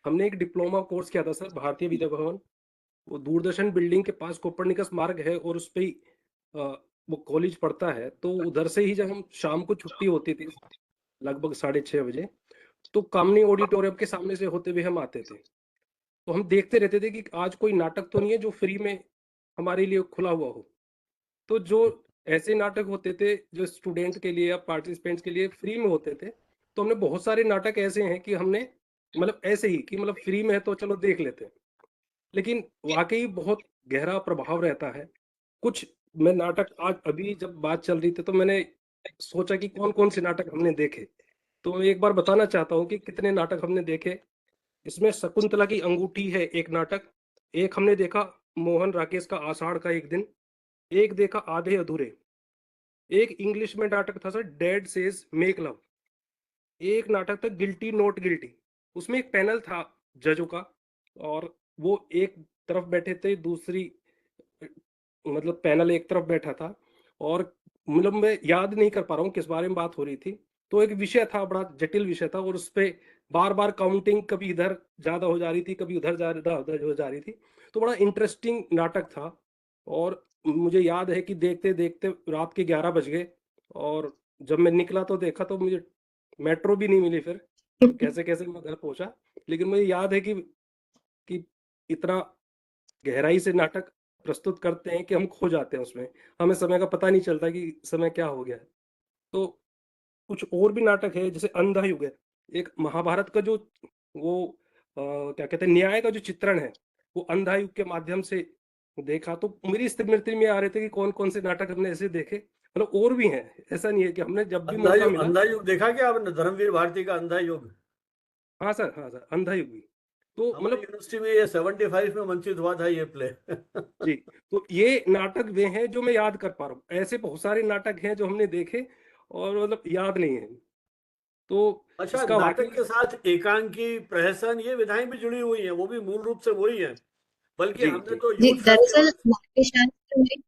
हमने एक डिप्लोमा कोर्स किया था सर, भारतीय विद्या भवन, वो दूरदर्शन बिल्डिंग के पास कोपर्निकस मार्ग है और उस पे ही वो कॉलेज पड़ता है। तो उधर से ही जब हम शाम को छुट्टी होती थी लगभग 6:30 बजे, तो कामनी ऑडिटोरियम के सामने से होते हुए हम आते थे। तो हम देखते रहते थे कि आज कोई नाटक तो नहीं है जो फ्री में हमारे लिए खुला हुआ हो। तो जो ऐसे नाटक होते थे जो स्टूडेंट के लिए या पार्टिसिपेंट्स के लिए फ्री में होते थे, तो हमने बहुत सारे नाटक ऐसे हैं कि हमने मतलब ऐसे ही कि मतलब फ्री में है तो चलो देख लेते हैं, लेकिन वाकई बहुत गहरा प्रभाव रहता है। कुछ मैं नाटक आज अभी जब बात चल रही थी तो मैंने सोचा कि कौन कौन से नाटक हमने देखे, तो मैं एक बार बताना चाहता हूँ कि कितने नाटक हमने देखे। इसमें शकुंतला की अंगूठी है एक नाटक, एक हमने देखा मोहन राकेश का आषाढ़ का एक दिन, एक देखा आधे अधूरे, एक इंग्लिश में नाटक था sir dead says make love, एक नाटक था गिल्टी नॉट गिल्टी। उसमें एक पैनल था जजों का और वो एक तरफ बैठे थे, दूसरी मतलब पैनल एक तरफ बैठा था, और मतलब मैं याद नहीं कर पा रहा हूँ किस बारे में बात हो रही थी। तो एक विषय था, बड़ा जटिल विषय था, और उस पे बार बार काउंटिंग कभी इधर ज्यादा हो जा रही थी, कभी उधर ज्यादा हो जा रही थी। तो बड़ा इंटरेस्टिंग नाटक था, और मुझे याद है कि देखते देखते रात के 11 बज गए, और जब मैं निकला तो देखा तो मुझे मेट्रो भी नहीं मिली फिर, तो कैसे कैसे मैं घर पहुंचा। लेकिन मुझे याद है कि इतना गहराई से नाटक प्रस्तुत करते हैं कि हम खो जाते हैं उसमें, हमें समय का पता नहीं चलता कि समय क्या हो गया है। तो कुछ और भी नाटक है, जैसे अंधा युग है, एक महाभारत का जो वो क्या कहते हैं न्याय का जो चित्रण है, वो अंधा युग के माध्यम से देखा। तो मेरी स्मृति में आ रहे थे कि कौन कौन से नाटक हमने ऐसे देखे, मतलब और भी हैं, ऐसा नहीं है कि हमने जब भी मौका मिला। अंधा युग देखा क्या आपने? धर्मवीर भारती का अंधा युग। हाँ सर, हाँ सर, अंधा युग भी। तो हमारी मतलब यूनिवर्सिटी में ये 75 में मंचित हुआ था ये प्ले। जी, तो ये नाटक वे हैं जो मैं याद कर पा रहा हूँ। ऐसे बहुत सारे नाटक हैं जो हमने देखे और मतलब याद नहीं है। तो अच्छा, इसका नाटक वाकई के साथ एकांकी, प्रहसन, ये विधाएं भी जुड़ी हुई हैं, वो भी मूल रूप से वही है। बल्कि जी हमने जी तो जी, यूथ दरअसल फेस्टिवल।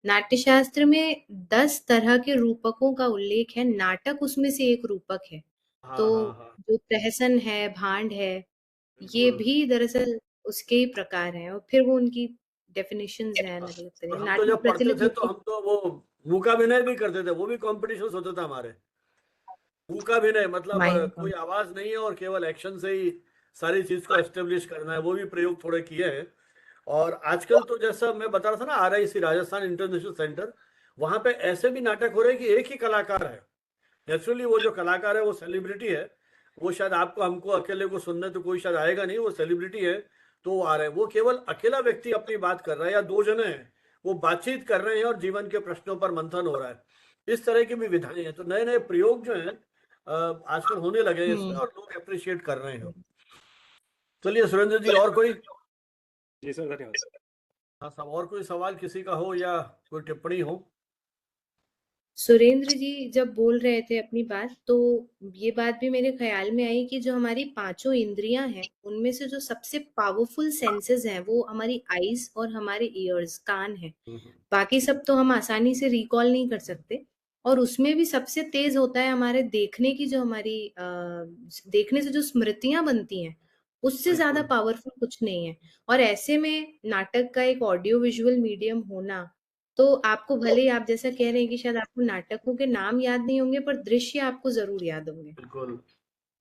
नाट्यशास्त्र में 10 तरह के रूपकों का उल्लेख है, नाटक उसमें से एक रूपक है। हाँ तो हाँ हाँ, जो प्रहसन है, भांड है, ये बिल्कुल। भी दरअसल उसके ही प्रकार हैं, और फिर वो उनकी डेफिनेशंस हैं अलग-अलग तरह के। हम तो नाटक जब पढ़ते प्रचलित थे तो होते हम तो वो मूकाभिनय भी करते थे, वो भी कॉम्पिटिशन होते थे हमारे। मूकाभिनय मतलब माय कोई गॉड। आवाज नहीं है और केवल एक्शन से ही सारी चीज को एस्टेब्लिश करना है, वो भी प्रयोग थोड़े किए हैं। और आजकल तो जैसा मैं बता रहा था ना, RIC, राजस्थान इंटरनेशनल सेंटर, वहां पे ऐसे भी नाटक हो रहे हैं कि एक ही कलाकार है। नेचुरली वो जो कलाकार है वो सेलिब्रिटी है, वो शायद आपको हमको अकेले को सुनने तो कोई शायद आएगा नहीं, वो सेलिब्रिटी है। तो वो आ रहे हैं, वो केवल अकेला व्यक्ति अपनी बात कर रहा है या दो जने हैं, वो बातचीत कर रहे हैं और जीवन के प्रश्नों पर मंथन हो रहा है। इस तरह की भी विधाएं हैं। तो नए नए प्रयोग जो हैं आजकल होने लगे हैं इसमें, और लोग अप्रिशिएट कर रहे हैं। चलिए सुरेंद्र जी, और कोई? जी सर, धन्यवाद। 啊 हाँ, सब और कोई सवाल किसी का हो या कोई टिप्पणी हो? 嗯 हाँ, सब और कोई सवाल किसी का हो या कोई टिप्पणी हो? 嗯 जी सुरेंद्र जी जब बोल रहे थे अपनी बात, तो ये बात भी मेरे ख्याल में आई कि जो हमारी पांचों इंद्रियां हैं, उनमें से जो सबसे पावरफुल सेंसेस हैं वो हमारी आईज और हमारे ईयर्स, कान है। बाकी सब तो हम आसानी से रिकॉल नहीं कर सकते, और उसमें भी सबसे तेज होता है हमारे देखने की, जो हमारी देखने से जो स्मृतियां बनती हैं, उससे ज्यादा बिल्कुल। पावरफुल कुछ नहीं है। और ऐसे में नाटक का एक ऑडियो विजुअल मीडियम होना, तो आपको भले ही आप जैसा कह रहे हैं कि शायद आपको नाटकों के नाम याद नहीं होंगे, पर दृश्य आपको जरूर याद होंगे। बिल्कुल।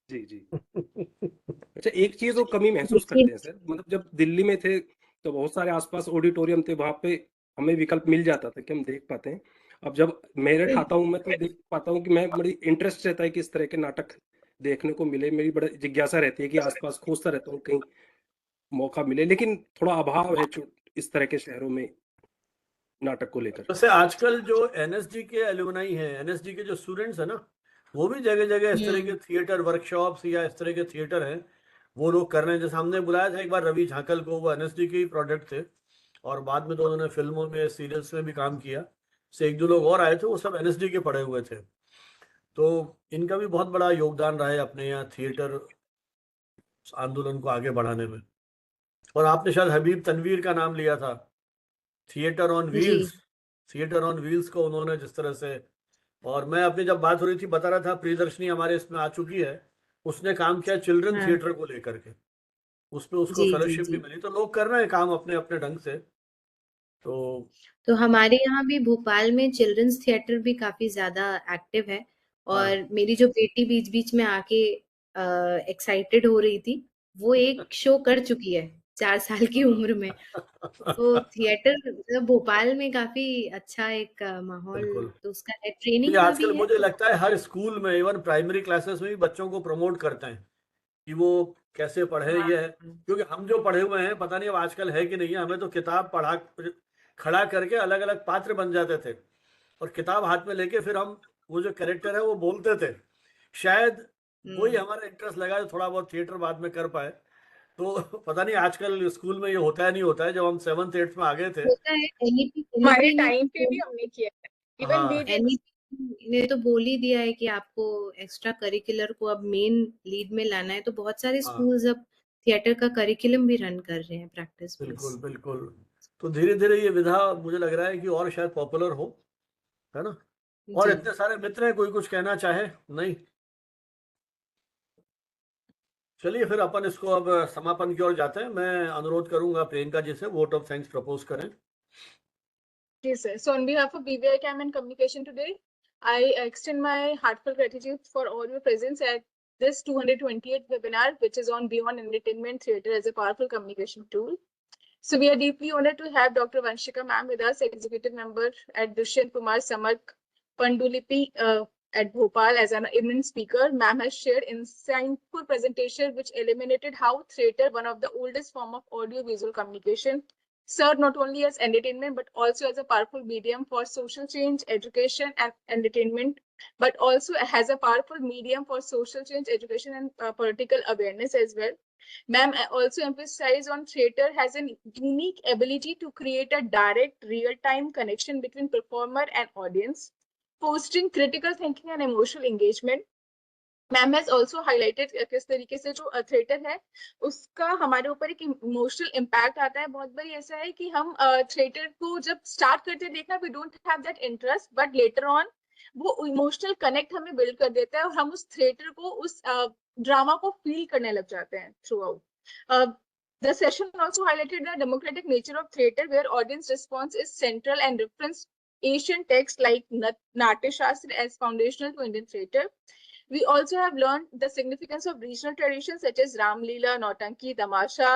जी जी। अच्छा, एक चीज वो कमी महसूस देखिए, करते हैं सर, मतलब जब दिल्ली में थे तो बहुत सारे आसपास ऑडिटोरियम थे, वहां पे हमें विकल्प मिल जाता था कि हम देख पाते हैं। अब जब मेरठ आता हूँ मैं तो देख पाता हूँ कि मैं बड़ी इंटरेस्ट रहता है कि इस तरह के नाटक देखने को मिले। मेरी बड़ी जिज्ञासा रहती है कि आसपास खोजता रहता हूँ कहीं मौका मिले, लेकिन थोड़ा अभाव है इस तरह के शहरों में नाटक को लेकर। वैसे आजकल जो एनएसडी के एलुमनाई हैं, एनएसडी के जो स्टूडेंट्स हैं ना, वो भी जगह जगह इस तरह के थिएटर वर्कशॉप्स या इस तरह के थिएटर हैं, वो लोग कर रहे हैं। जैसे हमने बुलाया था एक बार रवि झांकल को, वो एनएसडी के ही प्रोडक्ट थे और बाद में तो उन्होंने फिल्मों में सीरियल्स में भी काम किया। से एक दो लोग और आए थे, वो सब एनएसडी के पढ़े हुए थे। तो इनका भी बहुत बड़ा योगदान रहा है अपने यहाँ थिएटर आंदोलन को आगे बढ़ाने में। और आपने शायद हबीब तनवीर का नाम लिया था, theatre on the wheels. Theatre on wheels को उन्होंने जिस तरह से, और मैं अपनी जब बात हो रही थी बता रहा था, प्रियदर्शनी हमारे इसमें आ चुकी है, उसने काम किया चिल्ड्रन हाँ, थिएटर को लेकर के, उसमें उसको जी जी फेलोशिप भी जी। मिली। तो लोग कर रहे हैं काम अपने अपने ढंग से। तो तो हमारे यहाँ भी भोपाल में चिल्ड्रंस थिएटर भी काफी ज्यादा एक्टिव है, हाँ और मेरी जो बेटी बीच बीच में आके एक्साइटेड हो रही थी, वो एक शो कर चुकी है 4 साल की उम्र में। तो थिएटर भोपाल में काफी अच्छा एक माहौल बिल्कुल। तो उसका है, ये ट्रेनिंग का आजकल भी है मुझे तो। लगता है हर स्कूल में, इवन प्राइमरी क्लासेस में भी बच्चों को प्रमोट करते हैं कि वो कैसे पढ़े। हाँ ये है क्योंकि हम जो पढ़े हुए हैं, पता नहीं अब आजकल है कि नहीं है, हमें तो किताब पढ़ा खड़ा करके अलग अलग पात्र बन जाते थे और किताब हाथ में लेके फिर हम वो जो कैरेक्टर है वो बोलते थे। शायद वही हम्म, हमारा इंटरेस्ट लगा जो थोड़ा बहुत थिएटर बाद में कर पाए। तो पता नहीं आजकल स्कूल में ये होता है नहीं होता है। जब हम 7th 8th में आ गए थे, होता है। एनईपी हमारे एनईपी ने टाइम पे भी हमने किया है, इवन वी हाँ डिड। एनईपी ने तो बोल ही दिया है कि आपको एक्स्ट्रा करिकुलर को अब मेन लीड में लाना है, तो बहुत सारे हाँ स्कूल्स अब थिएटर का करिकुलम भी रन कर रहे हैं प्रैक्टिस बिल्कुल बेस। बिल्कुल। तो धीरे धीरे ये विधा मुझे लग रहा है कि और शायद पॉपुलर हो, है ना। और जी, इतने सारे मित्र हैं, कोई कुछ कहना चाहे नहीं? चलिए फिर अपन इसको अब समापन की ओर जाते हैं। मैं अनुरोध करूंगा प्रियंका जी से वोट ऑफ थैंक्स प्रपोज करें। Yes, sir. So on behalf of BVI CAM and Communication today, I extend my heartfelt gratitude for all your presence at this 228th webinar, which is on Beyond Entertainment Theatre as a powerful communication tool. So we are deeply honored to have Dr. Vanshika ma'am with us, executive member at Dushyant Kumar Samark Pandulipi at Bhopal as an eminent speaker. Ma'am has shared insightful presentation which illuminated how theatre, one of the oldest form of audio-visual communication, served not only as entertainment but also as a powerful medium for social change, education, and entertainment, but also has a powerful medium for social change, education, and political awareness as well. Ma'am also emphasized on theatre has a unique ability to create a direct, real-time connection between performer and audience, fostering critical thinking and emotional engagement. Ma'am has also highlighted किस तरीके से जो theatre है उसका हमारे ऊपर एक emotional impact आता है। बहुत बार ऐसा है कि हम थिएटर को जब स्टार्ट करते देखना, we don't have that interest, but later on वो इमोशनल कनेक्ट हमें बिल्ड कर देता है और हम उस थिएटर को, उस ड्रामा को फील करने लग जाते हैं through out. The session also highlighted the democratic nature of theatre, where audience response is central and referenced ancient texts like Natya Shastra as foundational to Indian theatre. We also have learned the significance of regional traditions such as Ram Leela, Nautanki, Tamasha,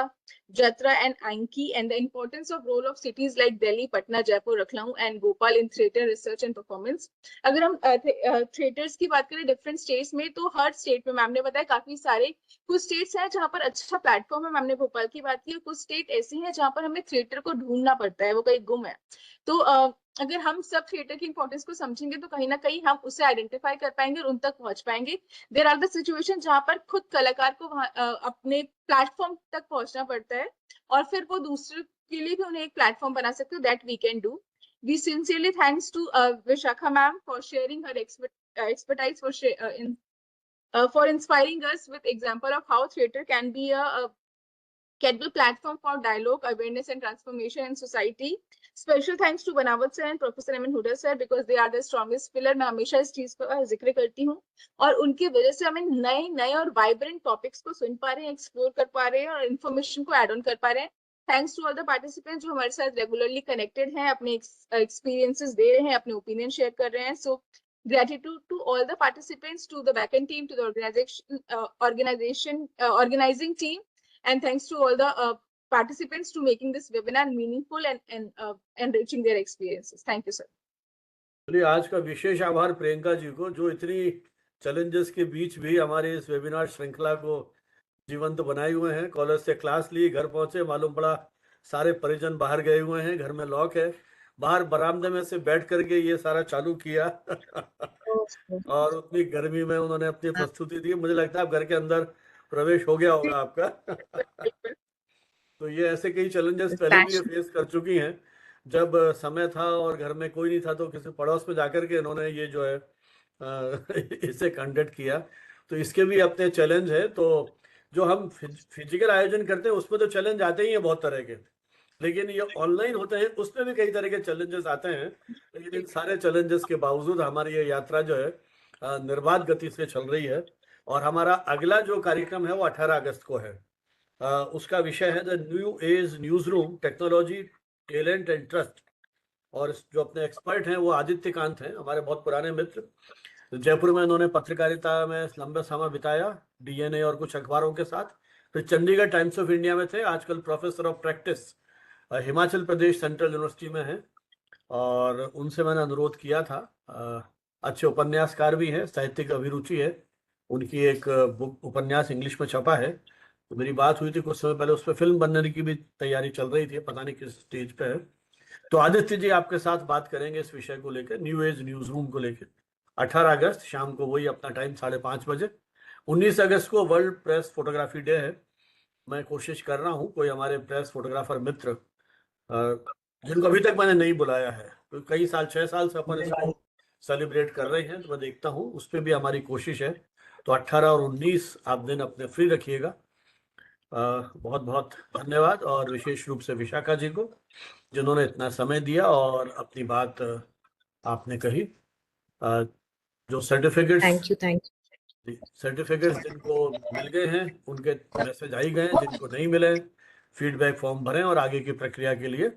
Jatra, and Anki, and the importance of role of cities like Delhi, Patna, Jaipur, Lucknow, and Bhopal in theatre research and performance. अगर हम theatres की बात करें different states में, तो हर state में ma'am ने बताया काफी सारे, कुछ स्टेट्स हैं जहाँ पर अच्छा प्लेटफॉर्म है, मैम ने भोपाल की बात की, कुछ स्टेट ऐसी हैं जहाँ पर हमें थिएटर को ढूंढना पड़ता है, वो कहीं गुम है। तो अगर हम सब थिएटर की इंपॉर्टेंस को समझेंगे तो कहीं ना कहीं हम उसे आइडेंटिफाई कर पाएंगे और उन तक पहुंच पाएंगे। देयर आर द सिचुएशन जहां पर खुद कलाकार को अपने प्लेटफॉर्म तक पहुंचना पड़ता है और फिर वो दूसरे के लिए भी उन्हें एक प्लेटफॉर्म बना सकते हो, that we can do. We sincerely thanks to Vishakha ma'am for sharing her expertise for inspiring us with example of how theatre can be a credible platform for dialogue, awareness, and transformation in society. Special thanks to Banawat sir and Professor Amin Huda sir because they are the strongest pillar. मैं हमेशा इस चीज का जिक्र करती हूँ और उनकी वजह से हमें नए नए और वाइब्रेंट टॉपिक्स को सुन पा रहे हैं, एक्सप्लोर कर पा रहे हैं और इन्फॉर्मेशन को एड ऑन कर पा रहे हैं. Thanks to all the participants जो हमारे साथ रेगुलरली कनेक्टेड हैं, अपने एक्सपीरियंसेस दे रहे हैं, अपने ओपिनियन शेयर कर रहे हैं. सो gratitude to all the participants, to the backend team, to the organizing team, and thanks to all the participants to making this webinar meaningful and enriching their experiences. Thank you, sir. चलिए, आज का विशेष आभार प्रियंका जी को जो इतनी challenges के बीच भी हमारे इस वेबिनार श्रृंखला को जीवंत बनाए हुए हैं. कॉलेज से क्लास ली, घर पहुंचे, मालूम पड़ा सारे परिजन बाहर गए हुए हैं, घर में लॉक है, बाहर बरामदे में से बैठ करके ये सारा चालू किया और उतनी गर्मी में उन्होंने अपनी प्रस्तुति दी. मुझे लगता है अब घर के अंदर प्रवेश हो गया होगा आपका. तो ये ऐसे कई चैलेंजेस पहले भी फेस कर चुकी हैं. जब समय था और घर में कोई नहीं था तो किसी पड़ोस में जाकर के इन्होंने ये जो है इसे कंडक्ट किया. तो इसके भी अपने चैलेंज है. तो जो हम फिजिकल आयोजन करते हैं उसमें तो चैलेंज आते ही हैं बहुत तरह के, लेकिन ये ऑनलाइन होते हैं उसमें भी कई तरह के चैलेंजेस आते हैं. लेकिन इन सारे चैलेंजेस के बावजूद हमारी ये यात्रा जो है निर्बाध गति से चल रही है. और हमारा अगला जो कार्यक्रम है वो 18 अगस्त को है. उसका विषय है the new age news room, technology, talent and trust. और जो अपने एक्सपर्ट हैं वो आदित्य कांत हैं, हमारे बहुत पुराने मित्र. जयपुर में उन्होंने पत्रकारिता में लंबा समय बिताया, डीएनए और कुछ अखबारों के साथ. फिर चंडीगढ़ टाइम्स ऑफ इंडिया में थे. आजकल professor of practice Himachal Pradesh central university में है. और उनसे मैंने अनुरोध किया था, अच्छे उपन्यासकार भी हैं, साहित्यिक अभिरुचि है उनकी. एक बुक उपन्यास इंग्लिश में छपा है. तो मेरी बात हुई थी कुछ समय पहले, उस पर फिल्म बनने की भी तैयारी चल रही थी, पता नहीं किस स्टेज पे है. तो आदित्य जी आपके साथ बात करेंगे इस विषय को लेकर, न्यू एज न्यूज रूम को लेकर. 18 अगस्त शाम को, वही अपना टाइम 5:30 बजे. 19 अगस्त को वर्ल्ड प्रेस फोटोग्राफी डे है. मैं कोशिश कर रहा हूँ कोई हमारे प्रेस फोटोग्राफर मित्र जिनको अभी तक मैंने नहीं बुलाया है, तो कई साल 6 साल से अपन इसको सेलिब्रेट कर रहे हैं, तो मैं देखता हूँ उस पर भी हमारी कोशिश है. तो 18 और 19 आप दिन अपने फ्री रखिएगा. बहुत बहुत धन्यवाद और विशेष रूप से विशाखा जी को जिन्होंने इतना समय दिया और अपनी बात आपने कही. जो सर्टिफिकेट्स जिनको मिल गए हैं उनके मैसेज आई गए, जिनको नहीं मिले फीडबैक फॉर्म भरें और आगे की प्रक्रिया के लिए